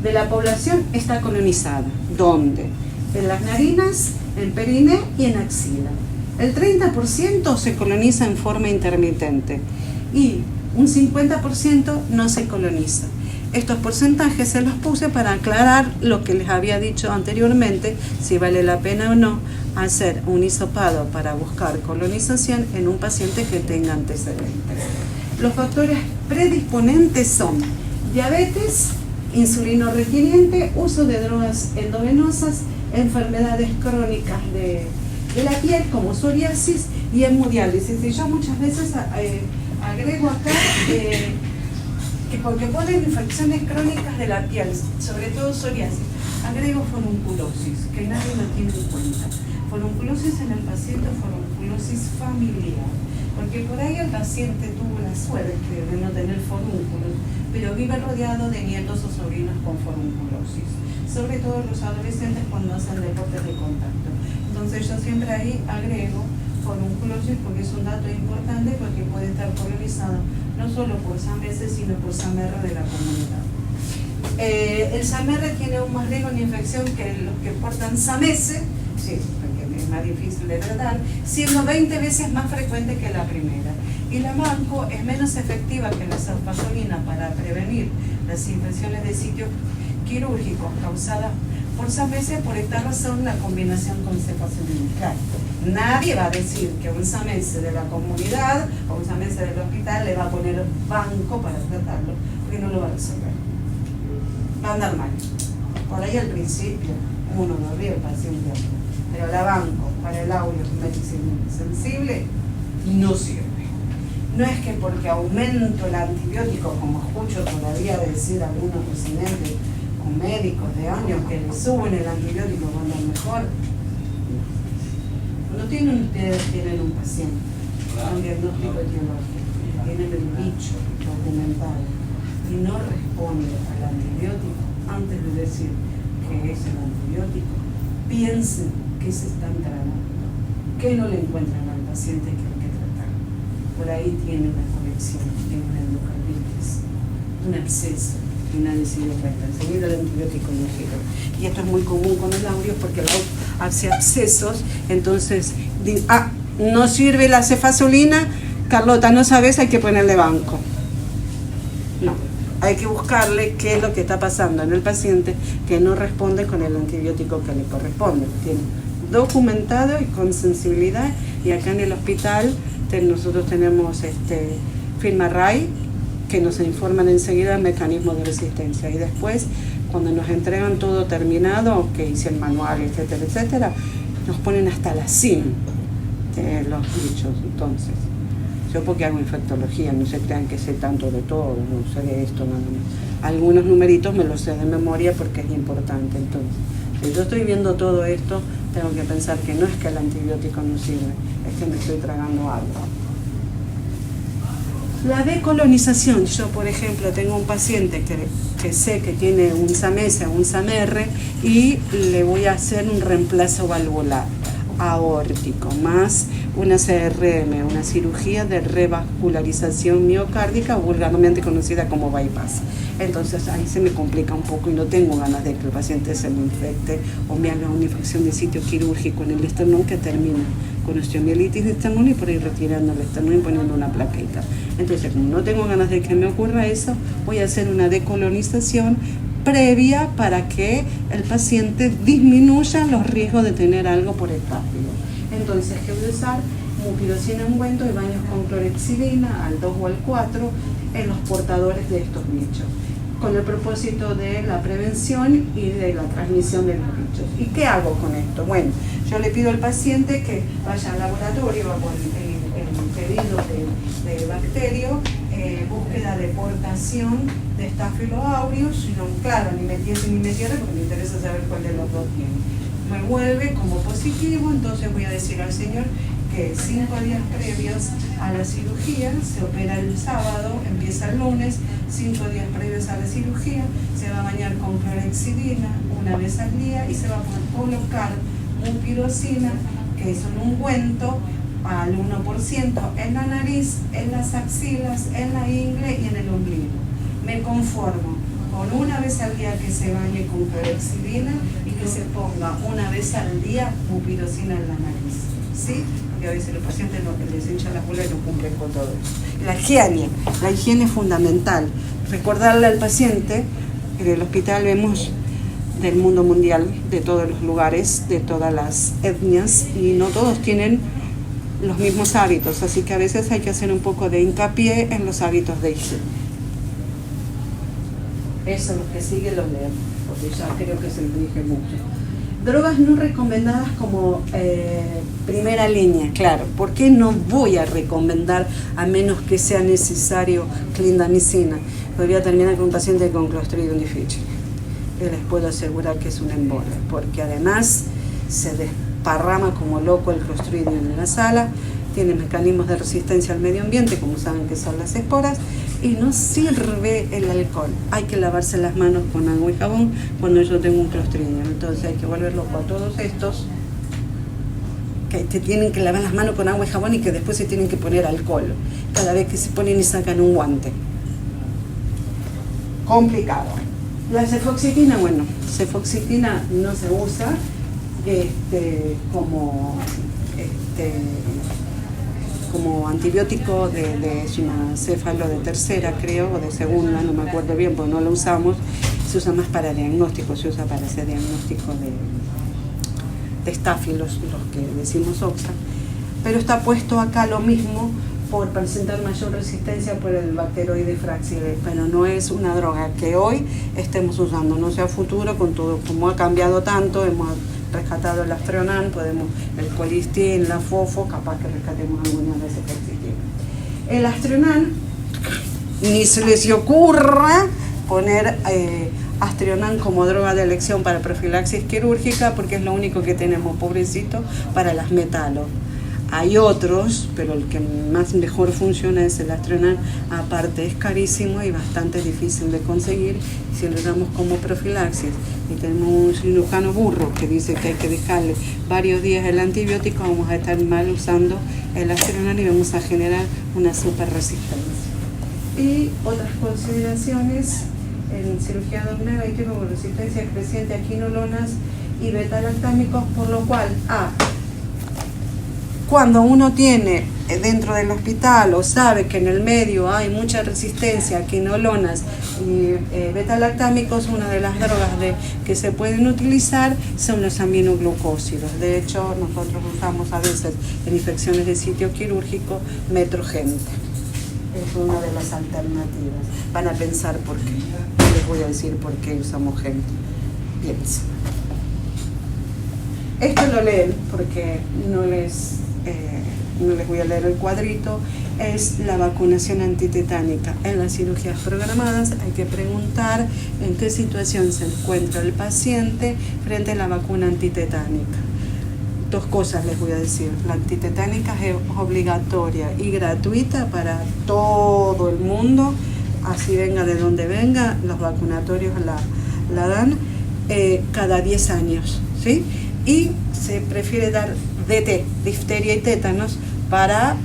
de la población está colonizada. ¿Dónde? En las narinas, en perine y en axila. El 30% se coloniza en forma intermitente y un 50% no se coloniza. Estos porcentajes se los puse para aclarar lo que les había dicho anteriormente, si vale la pena o no hacer un hisopado para buscar colonización en un paciente que tenga antecedentes. Los factores predisponentes son diabetes, insulino requiriente, uso de drogas endovenosas, enfermedades crónicas de la piel como psoriasis y hemodiálisis. Y yo muchas veces agrego acá que porque ponen infecciones crónicas de la piel, sobre todo psoriasis, agrego forunculosis, que nadie lo tiene en cuenta. Forunculosis en el paciente, forunculosis familiar. Porque por ahí el paciente tuvo la suerte de no tener forúnculos, pero vive rodeado de nietos o sobrinos con forunculosis. Sobre todo los adolescentes cuando hacen deportes de contacto. Entonces yo siempre ahí agrego forunculosis porque es un dato importante, porque puede estar colonizado no solo por SAMS, sino por SAMR de la comunidad. El SAMR tiene aún más riesgo de infección que los que portan SAMS, sí, porque es más difícil de tratar, siendo 20 veces más frecuente que la primera. Y la MANCO es menos efectiva que la sulfasolina para prevenir las infecciones de sitios quirúrgicos causadas por SAMS. Por esta razón, la combinación con cefasolina. Claro, nadie va a decir que un SAMS de la comunidad o un SAMS del hospital le va a poner banco para tratarlo, porque no lo va a resolver. Va a andar mal. Por ahí al principio uno no ríe el paciente, pero la banco para el audio medicina sensible no sirve. No es que porque aumento el antibiótico, como escucho todavía decir algunos residentes o médicos de años, que le suben el antibiótico cuando es mejor. No tienen ustedes, tienen un paciente con diagnóstico etiológico, tienen el bicho documentado y no responde al antibiótico antes de decir que es el antibiótico, piensen que se están tratando, que no le encuentran al paciente que hay que tratar. Por ahí tiene una conexión, tiene una endocarditis, un absceso, y una decidiopatía. Enseguida el antibiótico no sirve. Y esto es muy común con el audio porque el audio hace abscesos, entonces, no sirve la cefasolina, Carlota, no sabes, hay que ponerle banco. No, hay que buscarle qué es lo que está pasando en el paciente que no responde con el antibiótico que le corresponde. Tiene documentado y con sensibilidad, y acá en el hospital nosotros tenemos FilmArray, que nos informan enseguida el mecanismo de resistencia, y después cuando nos entregan todo terminado, que hice el manual, etcétera, etcétera, nos ponen hasta la SIM de los bichos. Entonces, yo porque hago infectología, no se crean que sé tanto de todo, no sé de esto nada más. Algunos numeritos me los sé de memoria porque es importante. Entonces, si yo estoy viendo todo esto, tengo que pensar que no es que el antibiótico no sirve, es que me estoy tragando algo. La decolonización, yo por ejemplo tengo un paciente que sé que tiene un SAMS o un SAMR y le voy a hacer un reemplazo valvular aórtico más una CRM, una cirugía de revascularización miocárdica, vulgarmente conocida como bypass. Entonces ahí se me complica un poco y no tengo ganas de que el paciente se me infecte o me haga una infección de sitio quirúrgico en el esternón que termina con osteomielitis de esternón y por ahí retirando el esternón y poniendo una plaqueta. Entonces, como no tengo ganas de que me ocurra eso, voy a hacer una decolonización previa para que el paciente disminuya los riesgos de tener algo por estáfilo. Entonces, ¿qué voy a usar? Mupirocina en ungüento y baños con clorexidina al 2 o al 4 en los portadores de estos bichos, con el propósito de la prevención y de la transmisión de los bichos. ¿Y qué hago con esto? Bueno, yo le pido al paciente que vaya al laboratorio, va por el pedido de bacterio, búsqueda de portación de Staphylo aureus, no, claro, ni me tierra porque me interesa saber cuál de los dos tiene. Me vuelve como positivo, entonces voy a decir al señor que 5 días previos a la cirugía, se opera el sábado, empieza el lunes, 5 días previos a la cirugía, se va a bañar con clorexidina una vez al día y se va a colocar mupirocina, que es un ungüento, al 1% en la nariz, en las axilas, en la ingle y en el ombligo. Me conformo con una vez al día que se bañe con clorexidina y que se ponga una vez al día mupirocina en la nariz, ¿sí? Porque a veces los pacientes les hinchan la cola y no cumplen con todo eso. La higiene es fundamental. Recordarle al paciente, en el hospital vemos del mundo mundial, de todos los lugares, de todas las etnias, y no todos tienen los mismos hábitos, así que a veces hay que hacer un poco de hincapié en los hábitos de higiene. Eso, los que siguen los leo, porque ya creo que se los dije mucho. Drogas no recomendadas como primera línea, claro. ¿Por qué no voy a recomendar a menos que sea necesario clindamicina? Voy a terminar con un paciente con Clostridium difficile. les puedo asegurar que es un embole, porque además se desparrama como loco el Clostridium en la sala, tiene mecanismos de resistencia al medio ambiente, como saben que son las esporas, y no sirve el alcohol. Hay que lavarse las manos con agua y jabón cuando yo tengo un Clostridium. Entonces hay que volver loco a todos estos que te tienen que lavar las manos con agua y jabón y que después se tienen que poner alcohol cada vez que se ponen y sacan un guante. Complicado. La cefoxitina, bueno, cefoxitina no se usa como antibiótico de cefalo de tercera, creo, o de segunda, no me acuerdo bien porque no lo usamos. Se usa más para diagnóstico, se usa para ese diagnóstico de estáfilos, los que decimos oxa, pero está puesto acá lo mismo por presentar mayor resistencia por el bacteroide Fraxilus, pero no es una droga que hoy estemos usando, no sea futuro, con todo como ha cambiado tanto, hemos rescatado el Astronan, el colistin, la fofo, capaz que rescatemos alguna de ese colistin. El Astronan, ni se les ocurra poner Astronan como droga de elección para profilaxis quirúrgica, porque es lo único que tenemos, pobrecito, para las metalos. Hay otros, pero el que más mejor funciona es el Astronan. Aparte es carísimo y bastante difícil de conseguir. Si lo damos como profilaxis y tenemos un cirujano burro que dice que hay que dejarle varios días el antibiótico, vamos a estar mal usando el Astronan y vamos a generar una super resistencia. Y otras consideraciones en cirugía abdominal: hay resistencia creciente a quinolonas y beta-lactámicos, por lo cual cuando uno tiene dentro del hospital o sabe que en el medio hay mucha resistencia a quinolonas y beta-lactámicos, una de las drogas que se pueden utilizar son los aminoglucósidos. De hecho, nosotros usamos a veces en infecciones de sitio quirúrgico Metrogente. Es una de las alternativas. Van a pensar por qué. No les voy a decir por qué usamos gente. Piensen. Esto lo leen porque no les voy a leer el cuadrito. Es la vacunación antitetánica. En las cirugías programadas hay que preguntar en qué situación se encuentra el paciente frente a la vacuna antitetánica. Dos cosas les voy a decir. La antitetánica es obligatoria y gratuita para todo el mundo, así venga de donde venga. Los vacunatorios la dan cada 10 años, ¿sí? Y se prefiere dar DT, difteria y tétanos, para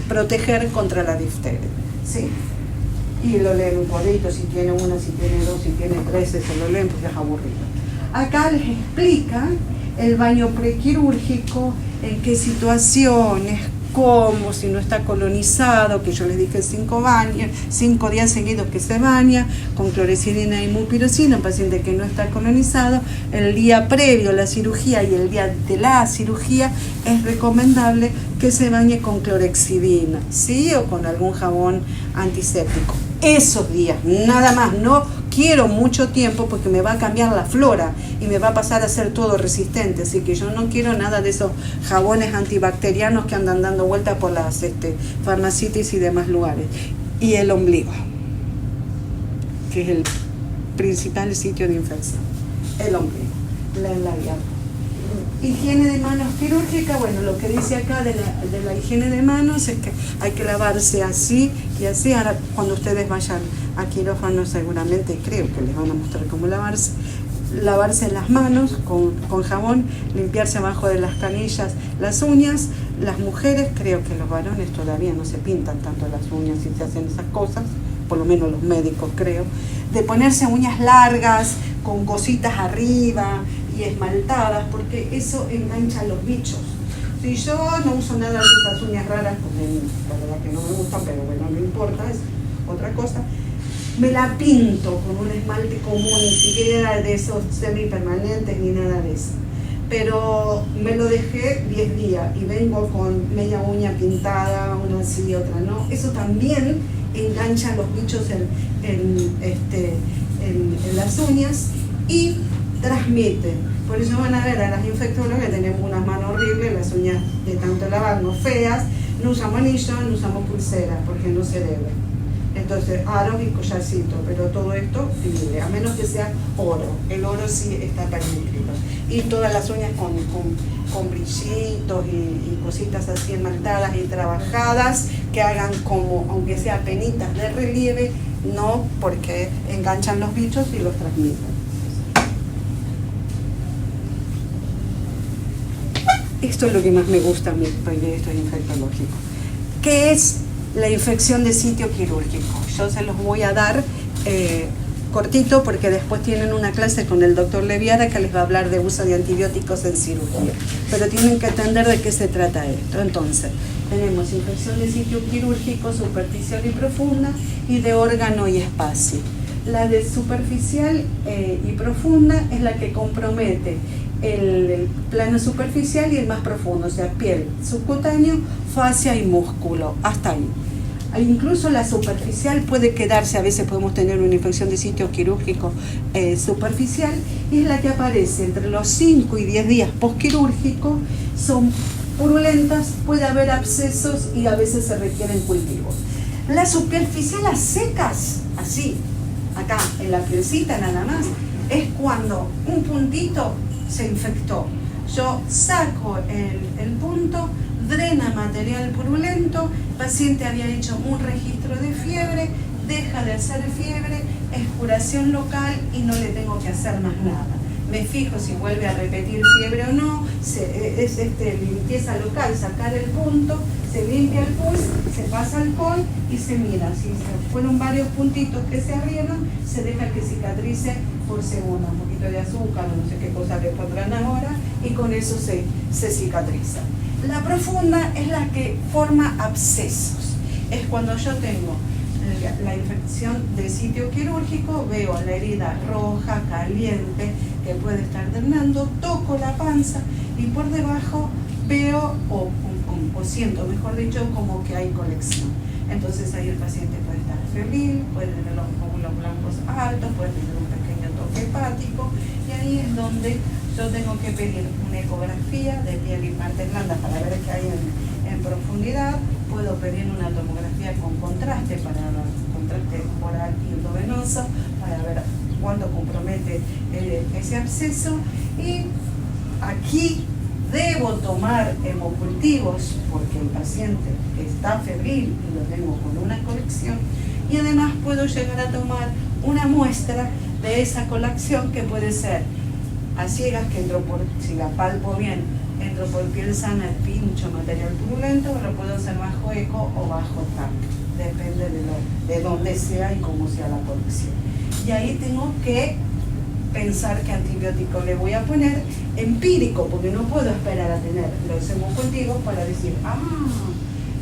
proteger contra la difteria, ¿sí? Y lo leen un cuadrito, si tiene una, si tiene dos, si tiene 13, se lo leen porque es aburrido. Acá les explica el baño prequirúrgico, en qué situaciones, cómo, si no está colonizado, que yo les dije 5 días seguidos que se baña con clorexidina y mupirocina, un paciente que no está colonizado, el día previo a la cirugía y el día de la cirugía es recomendable que se bañe con clorexidina, ¿sí? O con algún jabón antiséptico. Esos días, nada más, no quiero mucho tiempo porque me va a cambiar la flora y me va a pasar a ser todo resistente, así que yo no quiero nada de esos jabones antibacterianos que andan dando vueltas por las farmacitis y demás lugares. Y el ombligo, que es el principal sitio de infección, el ombligo, la labial. Higiene de manos quirúrgica, bueno, lo que dice acá de la higiene de manos es que hay que lavarse así y así. Ahora, cuando ustedes vayan a quirófano, seguramente creo que les van a mostrar cómo lavarse las manos con jabón, limpiarse abajo de las canillas las uñas. Las mujeres, creo que los varones todavía no se pintan tanto las uñas y se hacen esas cosas, por lo menos los médicos creo, de ponerse uñas largas con cositas arriba y esmaltadas, porque eso engancha a los bichos. Si yo no uso nada de esas uñas raras, porque la verdad que no me gustan, pero bueno, no importa, es otra cosa, me la pinto con un esmalte común, ni siquiera de esos semipermanentes ni nada de eso. Pero me lo dejé 10 días y vengo con media uña pintada, una sí, otra no. Eso también engancha a los bichos en las uñas y transmite. Por eso van a ver a las infectólogas que tenemos unas manos horribles, las uñas de tanto lavarnos feas, no usamos anillo, no usamos pulsera, porque no se debe. Entonces, aros y collarcito, pero todo esto libre, a menos que sea oro. El oro sí está permitido. Y todas las uñas con brillitos y cositas así esmaltadas y trabajadas, que hagan como, aunque sea penitas de relieve, no, porque enganchan los bichos y los transmiten. Esto es lo que más me gusta a mí, de estos infectológicos. ¿Qué es la infección de sitio quirúrgico? Yo se los voy a dar cortito porque después tienen una clase con el doctor Leviara que les va a hablar de uso de antibióticos en cirugía. Pero tienen que entender de qué se trata esto. Entonces, tenemos infección de sitio quirúrgico superficial y profunda y de órgano y espacio. La de superficial y profunda es la que compromete el plano superficial y el más profundo, o sea, piel, subcutáneo, fascia y músculo, hasta ahí. Incluso la superficial puede quedarse, a veces podemos tener una infección de sitio quirúrgico superficial, y es la que aparece entre los 5 y 10 días postquirúrgico, son purulentas, puede haber abscesos y a veces se requieren cultivos. La superficial a secas, así, acá en la pielcita nada más, es cuando un puntito se infectó. Yo saco el punto, drena material purulento, el paciente había hecho un registro de fiebre, deja de hacer fiebre, es curación local y no le tengo que hacer más nada. Me fijo si vuelve a repetir fiebre o no, es limpieza local, sacar el punto, se limpia el pus, se pasa alcohol y se mira. Si fueron varios puntitos que se abrieron, se deja que cicatrice por segundo, un poquito de azúcar, no sé qué cosa le pondrán ahora, y con eso se cicatriza. La profunda es la que forma abscesos. Es cuando yo tengo la infección de sitio quirúrgico, veo la herida roja, caliente, que puede estar drenando, toco la panza y por debajo veo o siento, mejor dicho, como que hay colección. Entonces ahí el paciente puede estar febril, puede tener los glóbulos blancos altos, puede tener un pequeño toque hepático, y ahí es donde yo tengo que pedir una ecografía de piel y partes blandas para ver qué hay en profundidad. Puedo pedir una tomografía con contraste, contraste oral y endovenoso, para ver cuánto compromete ese absceso. Y aquí debo tomar hemocultivos porque el paciente está febril y lo tengo con una colección, y además puedo llegar a tomar una muestra de esa colección, que puede ser a ciegas, que entro por, si la palpo bien, entro por piel sana, pincho material purulento, o lo puedo hacer bajo eco o bajo TAC, depende de dónde sea y cómo sea la colección. Y ahí tengo que pensar qué antibiótico le voy a poner, empírico, porque no puedo esperar a tener los hemocultivos para decir,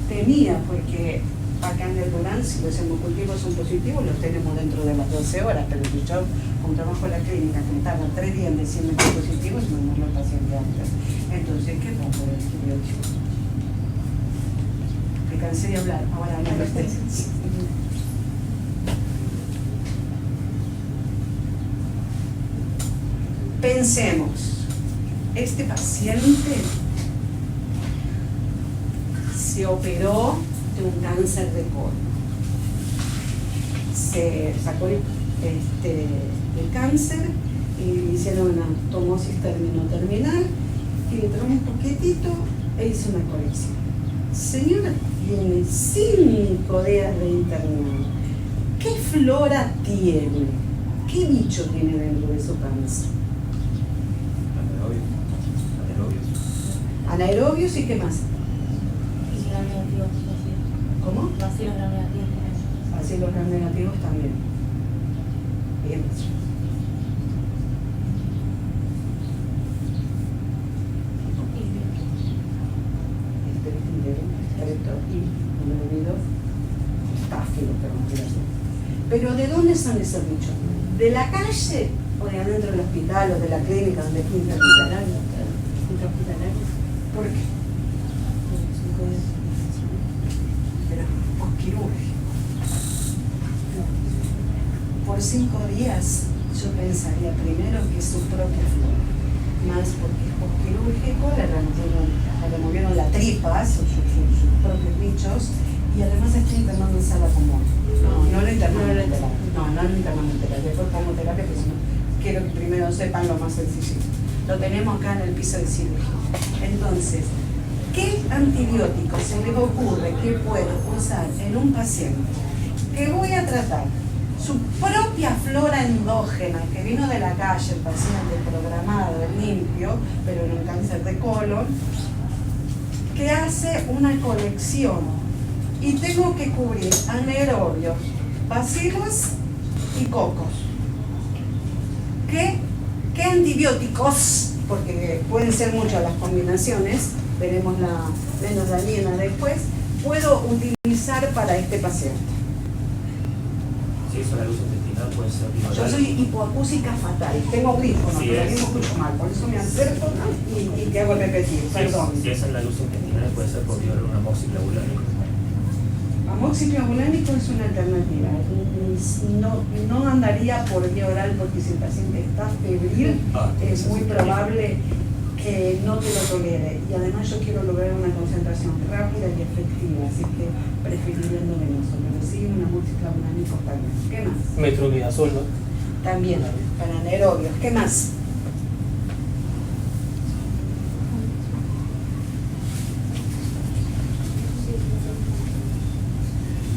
tenía, porque acá en el Durán, si los hemocultivos son positivos, los tenemos dentro de las 12 horas, pero si yo con trabajo en la clínica que me tarda 3 días en decirme que es positivo, me muero el paciente antes. Entonces, ¿qué pongo de antibiótico? Me cansé de hablar, ahora hablan ustedes. Pensemos, este paciente se operó de un cáncer de colon, se sacó el cáncer y le hicieron una tomosis terminal, filtró un poquitito e hizo una colección. Señora, tiene 5 días de internado. ¿Qué flora tiene? ¿Qué bicho tiene dentro de su panza? Anaerobios y qué más. ¿Cómo? Bacilos gram negativos. Bacilos gram negativos también. Bien. Pero ¿de dónde son esos bichos? ¿De la calle o de adentro del hospital o de la clínica donde es intrahospitalario? ¿Por qué? Pero posquirúrgico. Por 5 días yo pensaría primero que es su propia flora, más porque es posquirúrgico, le removieron la tripa, sus propios bichos, Y además estoy internando en sala común. No lo internando en terapia. No lo internando en terapia. Después pongo terapia, pero si no, quiero que primero sepan lo más sencillo. Lo tenemos acá en el piso de cirugía. Entonces, ¿qué antibiótico se les ocurre que puedo usar en un paciente que voy a tratar su propia flora endógena, que vino de la calle, el paciente programado, limpio, pero en un cáncer de colon, que hace una colección y tengo que cubrir anaerobios, bacilos y cocos? ¿Qué antibióticos? Porque pueden ser muchas las combinaciones, veremos la menos dañina después, puedo utilizar para este paciente. Si es una luz intestinal, puede ser Yo bimoral. soy hipoacúsica fatal, tengo audífonos, Sí, pero es. aquí me escucho mal, por eso me acerco y te hago repetir, perdón. Si es en la luz intestinal, puede ser por violar una amoxiclavulánica. Amoxiclavulánico es una alternativa. No andaría por vía oral porque si el paciente está febril, es muy probable que no te lo tolere. Y además yo quiero lograr una concentración rápida y efectiva, así que preferiría endovenoso. Pero sí, un amoxiclavulánico está bien. ¿Qué más? Metronidazol, ¿no? También, para anaerobios. ¿Qué más?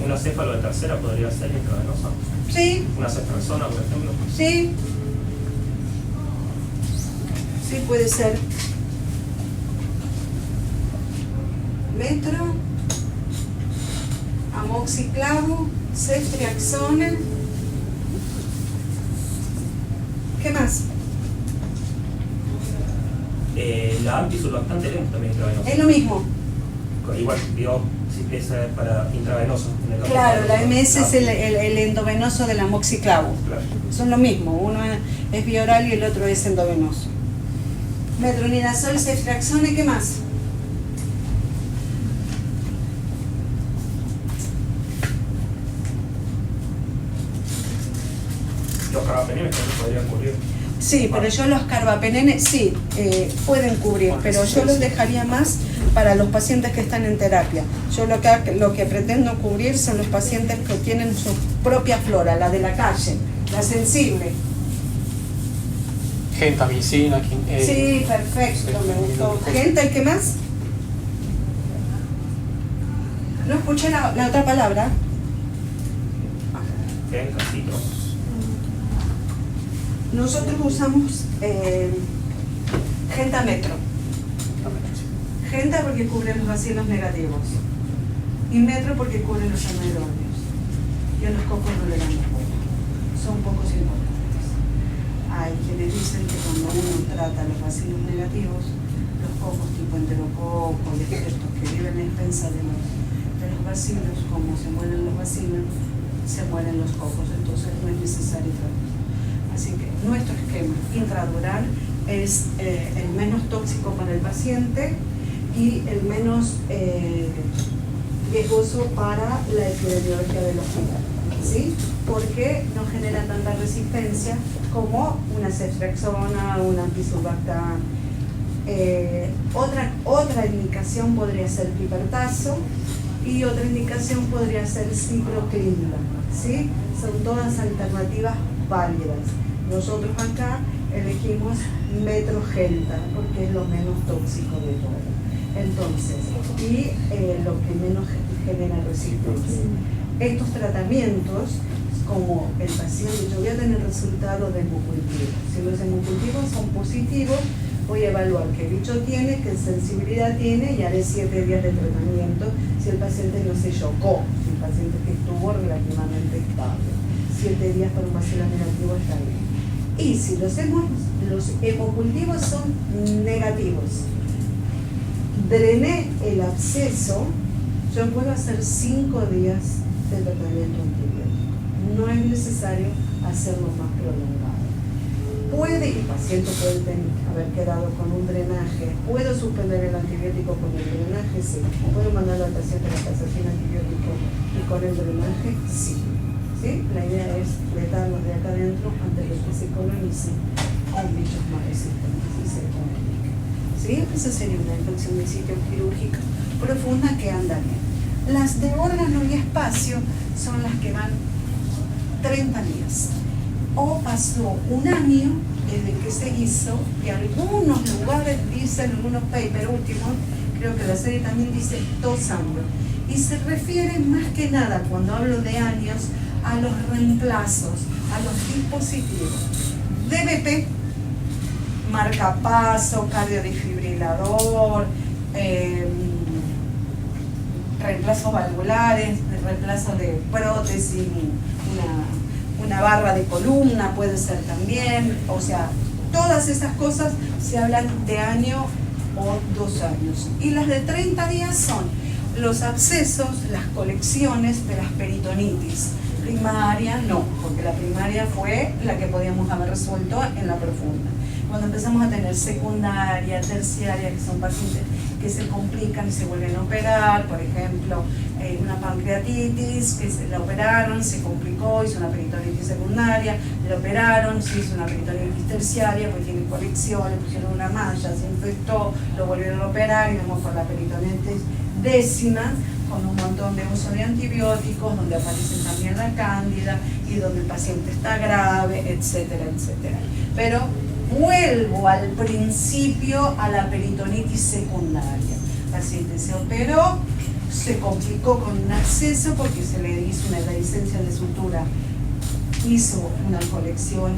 Una céfalo de tercera podría ser intravenosa. Sí, Una ceftriaxona, por ejemplo. sí. Sí, puede ser. Metro, amoxiclavo, ceftriaxona. ¿Qué más? La antisurlactante es también intravenosa. Es lo mismo. Igual, digo, si es para intravenoso. En el caso Claro, de- la MS es el endovenoso del amoxiclavo. Claro. Son lo mismo, uno es bioral y el otro es endovenoso. Metronidazol, ceftriaxona, ¿qué más? Los carbapenemes también podrían cubrir. Sí, pero yo los carbapenenes sí pueden cubrir, pero yo los dejaría más para los pacientes que están en terapia. Yo lo que pretendo cubrir son los pacientes que tienen su propia flora, la de la calle, la sensible. Gentamicina. Sí, perfecto, me gustó. Gente, ¿y qué más? No escuché la otra palabra. Gencacitro. Nosotros usamos Gentametro. Genta porque cubre los bacilos negativos. Y metro porque cubre los anaerobios. Y a los cocos no le damos bola. Son pocos importantes. Hay quienes dicen que cuando uno trata los bacilos negativos, los cocos tipo enterococo y estos que viven en expensa de los bacilos, como se mueren los bacilos, se mueren los cocos. Entonces no es necesario tratar. Así que nuestro esquema intradural es el menos tóxico para el paciente y el menos riesgoso para la epidemiología del hospital, ¿sí? Porque no genera tanta resistencia como una ceftriaxona, una antisurlactán. Otra indicación podría ser pipertazo y otra indicación podría ser ciproclina, ¿sí? Son todas alternativas válidas. Nosotros acá elegimos Metrogenta porque es lo menos tóxico de todo. Entonces, y lo que menos genera resistencia. Estos tratamientos, como el paciente, yo voy a tener resultados de hemocultivo. Si los hemocultivos son positivos, voy a evaluar qué bicho tiene, qué sensibilidad tiene y haré 7 días de tratamiento si el paciente no se chocó, si el paciente que estuvo relativamente estable. 7 días para un bacilo negativo está bien. Y si los hemocultivos son negativos, drené el absceso, yo puedo hacer 5 días de tratamiento antibiótico. No es necesario hacerlo más prolongado. El paciente puede haber quedado con un drenaje. ¿Puedo suspender el antibiótico con el drenaje? Sí. ¿Puedo mandar al paciente a la casa sin antibiótico y con el drenaje? Sí. ¿Sí? La idea es vetarlos de acá adentro antes de que se colonicen con bichos más resistentes y se comuniquen. ¿Sí? Esa sería una infección del sitio quirúrgico profunda que anda bien. Las de órgano y espacio son las que van 30 días. O pasó un año desde que se hizo, y algunos lugares dicen, algunos papers últimos, creo que la serie también dice 2 años. Y se refiere más que nada, cuando hablo de años, a los reemplazos, a los dispositivos. DBP, marcapaso, cardiodifibrilador, reemplazos valvulares, reemplazo de prótesis, una barra de columna puede ser también, o sea, todas esas cosas se hablan de año o 2 años. Y las de 30 días son los abscesos, las colecciones de las peritonitis. Primaria no, porque la primaria fue la que podíamos haber resuelto en la profunda. Cuando empezamos a tener secundaria, terciaria, que son pacientes que se complican y se vuelven a operar, por ejemplo, una pancreatitis, que se la operaron, se complicó, hizo una peritonitis secundaria, la operaron, se hizo una peritonitis terciaria, pues tiene colección, le pusieron una malla, se infectó, lo volvieron a operar y vamos por la peritonitis décima, con un montón de uso de antibióticos, donde aparecen también la cándida y donde el paciente está grave, etcétera, etcétera. Pero vuelvo al principio, a la peritonitis secundaria. El paciente se operó, se complicó con un absceso porque se le hizo una licencia de sutura, hizo una colección,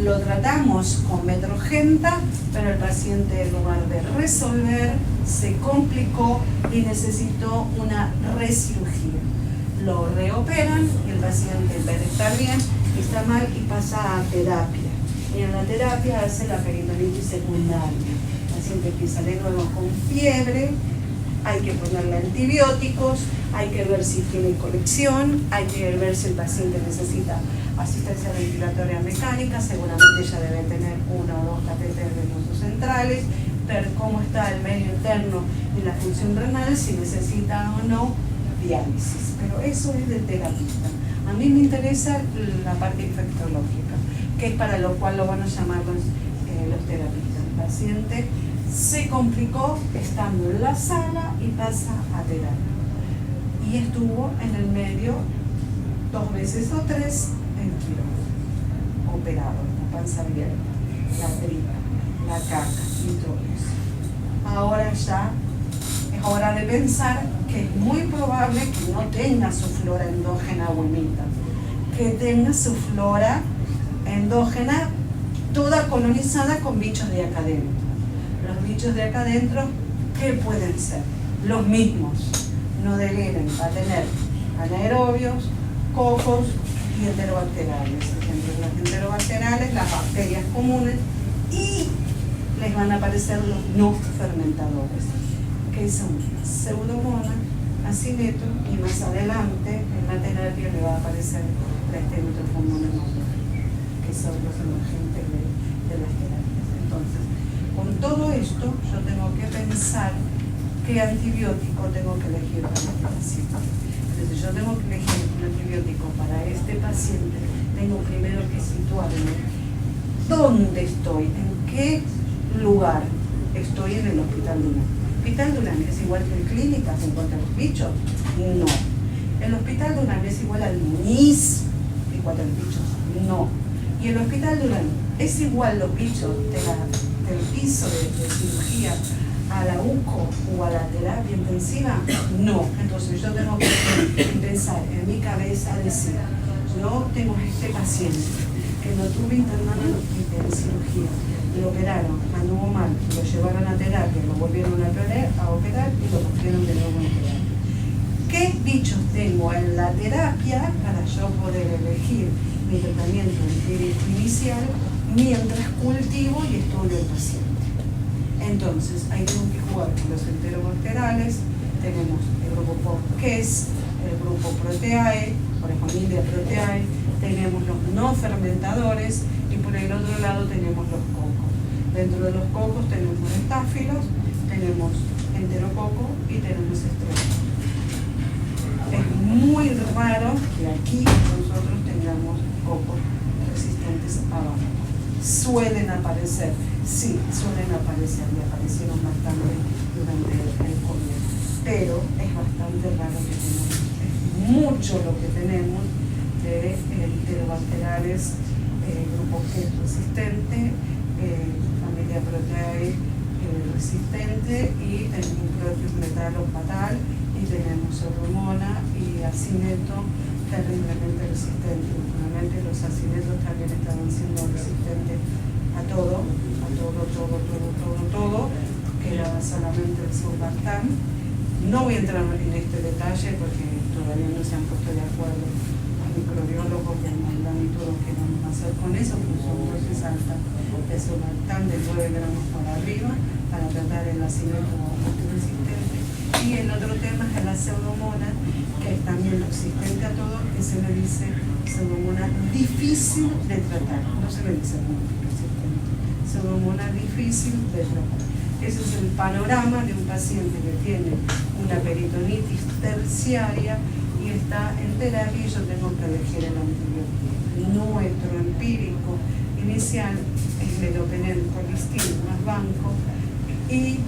lo tratamos con Metrogenta, pero el paciente en lugar de resolver se complicó y necesitó una recirugía. Lo reoperan y el paciente, en vez de estar bien, está mal y pasa a terapia. Y en la terapia hace la peritonitis secundaria. El paciente empieza de nuevo con fiebre, hay que ponerle antibióticos, hay que ver si tiene colección, hay que ver si el paciente necesita asistencia ventilatoria mecánica, seguramente ya debe tener 1 o 2 catéteres venosos centrales, ver cómo está el medio interno y la función renal, si necesita o no diálisis. Pero eso es del terapista. A mí me interesa la parte infectológica, que es para lo cual lo van a llamar los terapistas. El paciente se complicó estando en la sala y pasa a terapia. Y estuvo en el medio 2 veces o 3 en quirófano, operado, la panza abierta, la tripa, la caca y todo eso. Ahora ya es hora de pensar que es muy probable que no tenga su flora endógena buenita, que tenga su flora endógena toda colonizada con bichos de acá adentro. Los bichos de acá adentro, ¿qué pueden ser? Los mismos. No deleguen a tener anaerobios, cocos y enterobacteriales. Por ejemplo, las enterobacteriales, las bacterias comunes, y les van a aparecer los no fermentadores, que son Pseudomonas, Acineto, y más adelante en la terapia le va a aparecer la Stenotrophomonas, que son los emergentes de las terapias. Entonces, con todo esto, yo tengo que pensar qué antibiótico tengo que elegir para este paciente. Entonces, yo tengo que elegir un antibiótico para este paciente, tengo primero que situarme dónde estoy, en qué lugar estoy en el Hospital Durán. ¿El Hospital Durán es igual que en clínicas en cuanto a los bichos? No. ¿El Hospital Durán es igual al MIS en cuanto a los bichos? No. ¿Y el Hospital Durán es igual los bichos del piso de cirugía a la UCO o a la terapia intensiva? No. Entonces yo tengo que pensar en mi cabeza, decir, yo tengo este paciente que lo tuve internado en cirugía, lo operaron, anduvo mal, lo llevaron a terapia, lo volvieron a operar y lo pusieron de nuevo en terapia. ¿Qué bichos tengo en la terapia para yo poder elegir mi tratamiento inicial mientras cultivo y estudio el paciente? Entonces, ahí tengo que jugar con los enterobacteriales, tenemos el grupo POC-KES, el grupo Proteae, por ejemplo, familia Proteae, tenemos los no fermentadores y por el otro lado tenemos los cocos. Dentro de los cocos tenemos estáfilos, tenemos enterococo y tenemos estreptococo. Es muy raro que aquí nosotros tengamos cocos resistentes a vacuna. suelen aparecer, sí, suelen aparecer y aparecieron bastante durante el COVID, pero es bastante raro que tenemos, es mucho lo que tenemos de enterobacteriales, grupo G resistente, familia Proteae resistente y el Microbius letal o fatal, y tenemos Pseudomonas y Acineto terriblemente resistente. Últimamente los acinetos también estaban siendo resistentes a todo, que era solamente el Sulbactam. No voy a entrar en este detalle porque todavía no se han puesto de acuerdo los microbiólogos que mandan y todo qué vamos a hacer con eso, porque son dosis altas de Sulbactam de 9 gramos para arriba para tratar el acineto multiresistente. Y el otro tema es la Pseudomonas, que es también resistente a todo, que se le dice Pseudomonas difícil de tratar, no se le dice multiresistente, Pseudomonas difícil de tratar. Ese es el panorama de un paciente que tiene una peritonitis terciaria y está en terapia y yo tengo que elegir el antibiótico. Nuestro empírico inicial es meropenem colistin más banco, y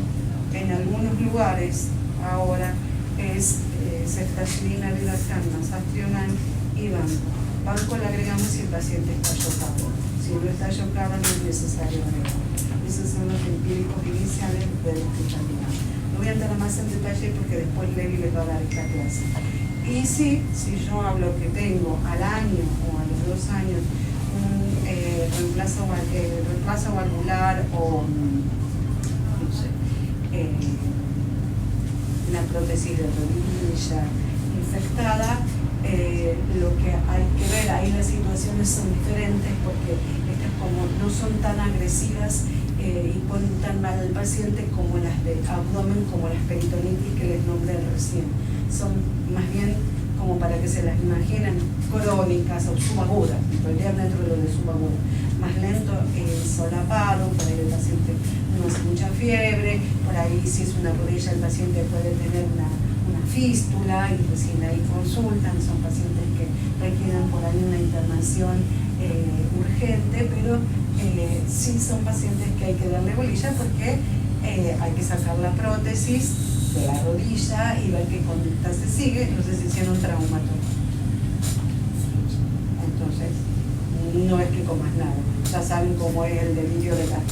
en algunos lugares ahora es ceftazidina vidactam más astronal y banco. Banco le agregamos si el paciente está chocado. Si no está chocado no es necesario agregar. Esos son los empíricos iniciales de la hospitalidad. No voy a entrar más en detalle porque después Levi les va a dar esta clase. Y sí, si yo hablo que tengo al año o a los 2 años un reemplazo valvular o no sé, la prótesis de rodilla infectada, lo que hay que ver, ahí las situaciones son diferentes porque estas como no son tan agresivas y ponen tan mal al paciente como las de abdomen, como las peritonitis que les nombré recién. Son más bien como para que se las imaginen crónicas o subagudas, podrían dentro de lo de subaguda. Más lento solapado, por ahí el paciente no hace mucha fiebre, por ahí si es una rodilla el paciente puede tener una fístula y recién ahí consultan, son pacientes que requieren por ahí una internación urgente, pero sí son pacientes que hay que darle bolilla porque hay que sacar la prótesis de la rodilla y ver qué conducta se sigue, no sé si hicieron traumatología. Entonces, no explico más nada, ya saben cómo es el delirio de las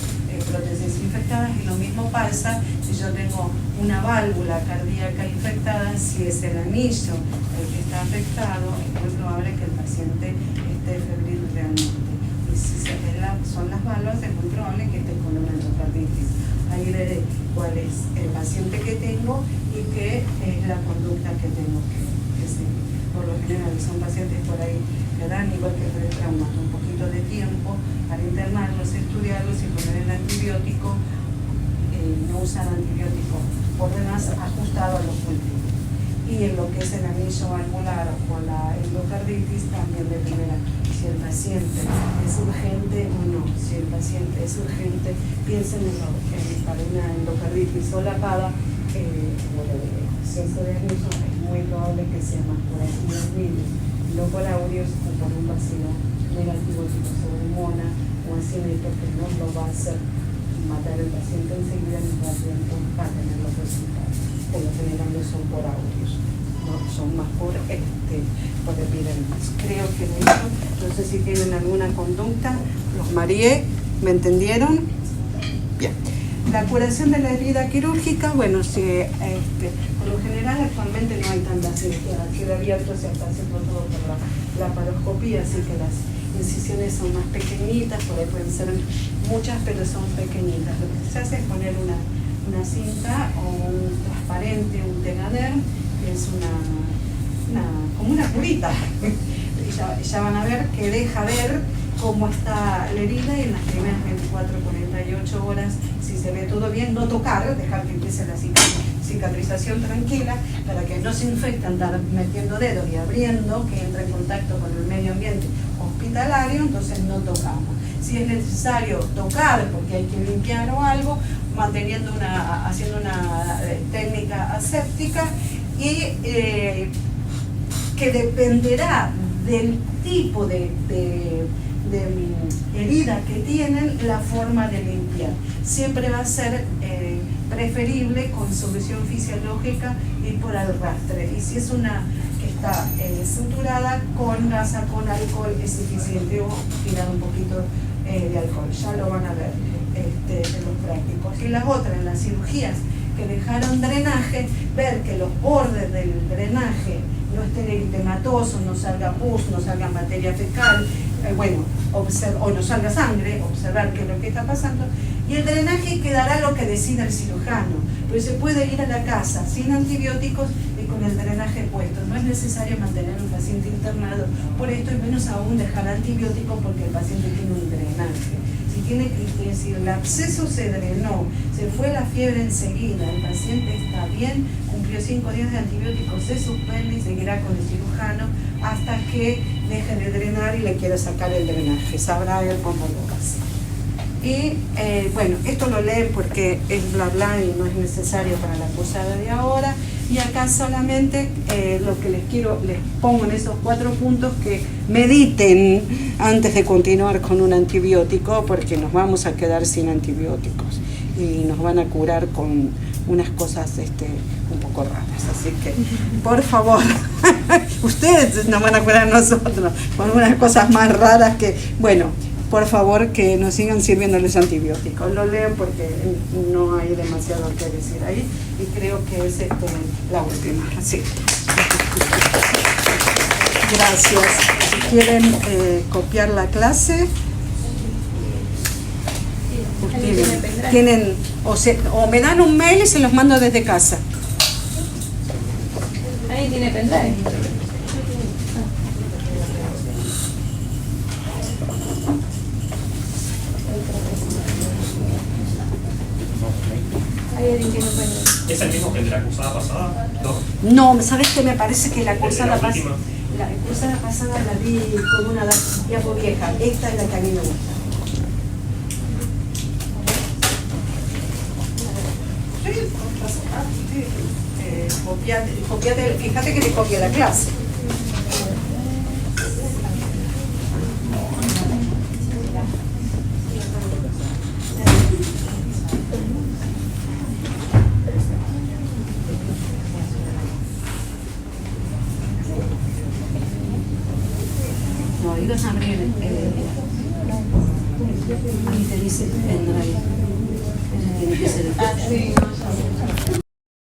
prótesis infectadas, y lo mismo pasa si yo tengo una válvula cardíaca infectada, si es el anillo el que está afectado, es muy probable que el paciente esté febril realmente, y si son las válvulas es muy probable que esté con una endocarditis. Ahí veré cuál es el paciente que tengo y qué es la conducta que tengo que seguir. Por lo general son pacientes por ahí que dan, igual que el trauma, un poquito de tiempo para internarlos, estudiarlos y poner el antibiótico, no usar antibiótico por demás ajustado a los múltiples. Y en lo que es el anillo valvular o la endocarditis también dependerá si el paciente es urgente o no. Si el paciente es urgente, piensen para una endocarditis solapada, si es de anillo es muy probable que sea más por ahí 10.000 locoraurios o por un vacío negativo tipo Pseudomonas o Acineto, que no lo va a hacer matar al paciente enseguida, ni va a tiempo para tener los resultados. Por lo general no son por audios, no son más por epidermis. Creo que de eso, no sé si tienen alguna conducta, los mareé, ¿me entendieron? Bien. La curación de la herida quirúrgica, bueno, por lo general actualmente no hay tantas cirugías, queda abierto, se está haciendo todo por la laparoscopía, así que las incisiones son más pequeñitas, por ahí pueden ser muchas, pero son pequeñitas. Lo que se hace es poner una cinta o un transparente, un tegader, que es como una curita. Y ya van a ver que deja ver cómo está la herida, y en las primeras 24-48 horas, si se ve todo bien, no tocar, dejar que empiece la cicatrización tranquila, para que no se infecte andar metiendo dedos y abriendo, que entre en contacto con el medio ambiente hospitalario, entonces no tocamos. Si es necesario tocar porque hay que limpiar o algo, haciendo una técnica aséptica, y que dependerá del tipo de herida que tienen, la forma de limpiar. Siempre va a ser preferible con solución fisiológica y por arrastre. Y si es una que está suturada, con gasa, con alcohol es suficiente, o tirar un poquito de alcohol. Ya lo van a ver en los prácticos. Y las otras, en las cirugías que dejaron drenaje, ver que los bordes del drenaje no estén eritematosos, no salga pus, no salga materia fecal, o no salga sangre, observar qué es lo que está pasando, y el drenaje quedará lo que decida el cirujano, pero se puede ir a la casa sin antibióticos y con el drenaje puesto. No es necesario mantener un paciente internado por esto, y menos aún dejar antibióticos porque el paciente tiene un drenaje. Si tiene que decir, el absceso se drenó, se fue la fiebre enseguida, el paciente está bien, cumplió 5 días de antibióticos, se suspende y seguirá con el cirujano hasta que deje de drenar y le quiera sacar el drenaje. Sabrá él cómo lo hace. Y esto lo leen porque es bla bla y no es necesario para la cursada de ahora. Y acá solamente lo que les pongo en esos 4 puntos, que mediten antes de continuar con un antibiótico, porque nos vamos a quedar sin antibióticos y nos van a curar con unas cosas un poco raras. Así que, por favor, ustedes nos van a curar a nosotros con unas cosas más raras que, por favor, que nos sigan sirviendo los antibióticos. Lo leo porque no hay demasiado que decir ahí, y creo que es la última. Así. Gracias. Si quieren copiar la clase, tienen o me dan un mail y se los mando desde casa. Ahí tiene pendrive. ¿Es el mismo que el de la cursada pasada? No, ¿sabes qué? Me parece que la cursada la última. pasada la vi con una diapo vieja. Esta es la que a mí me gusta. Copiate, fíjate que te copia la clase. No, ibas a abrir ahí te dice pendrive. Ese tiene que ser el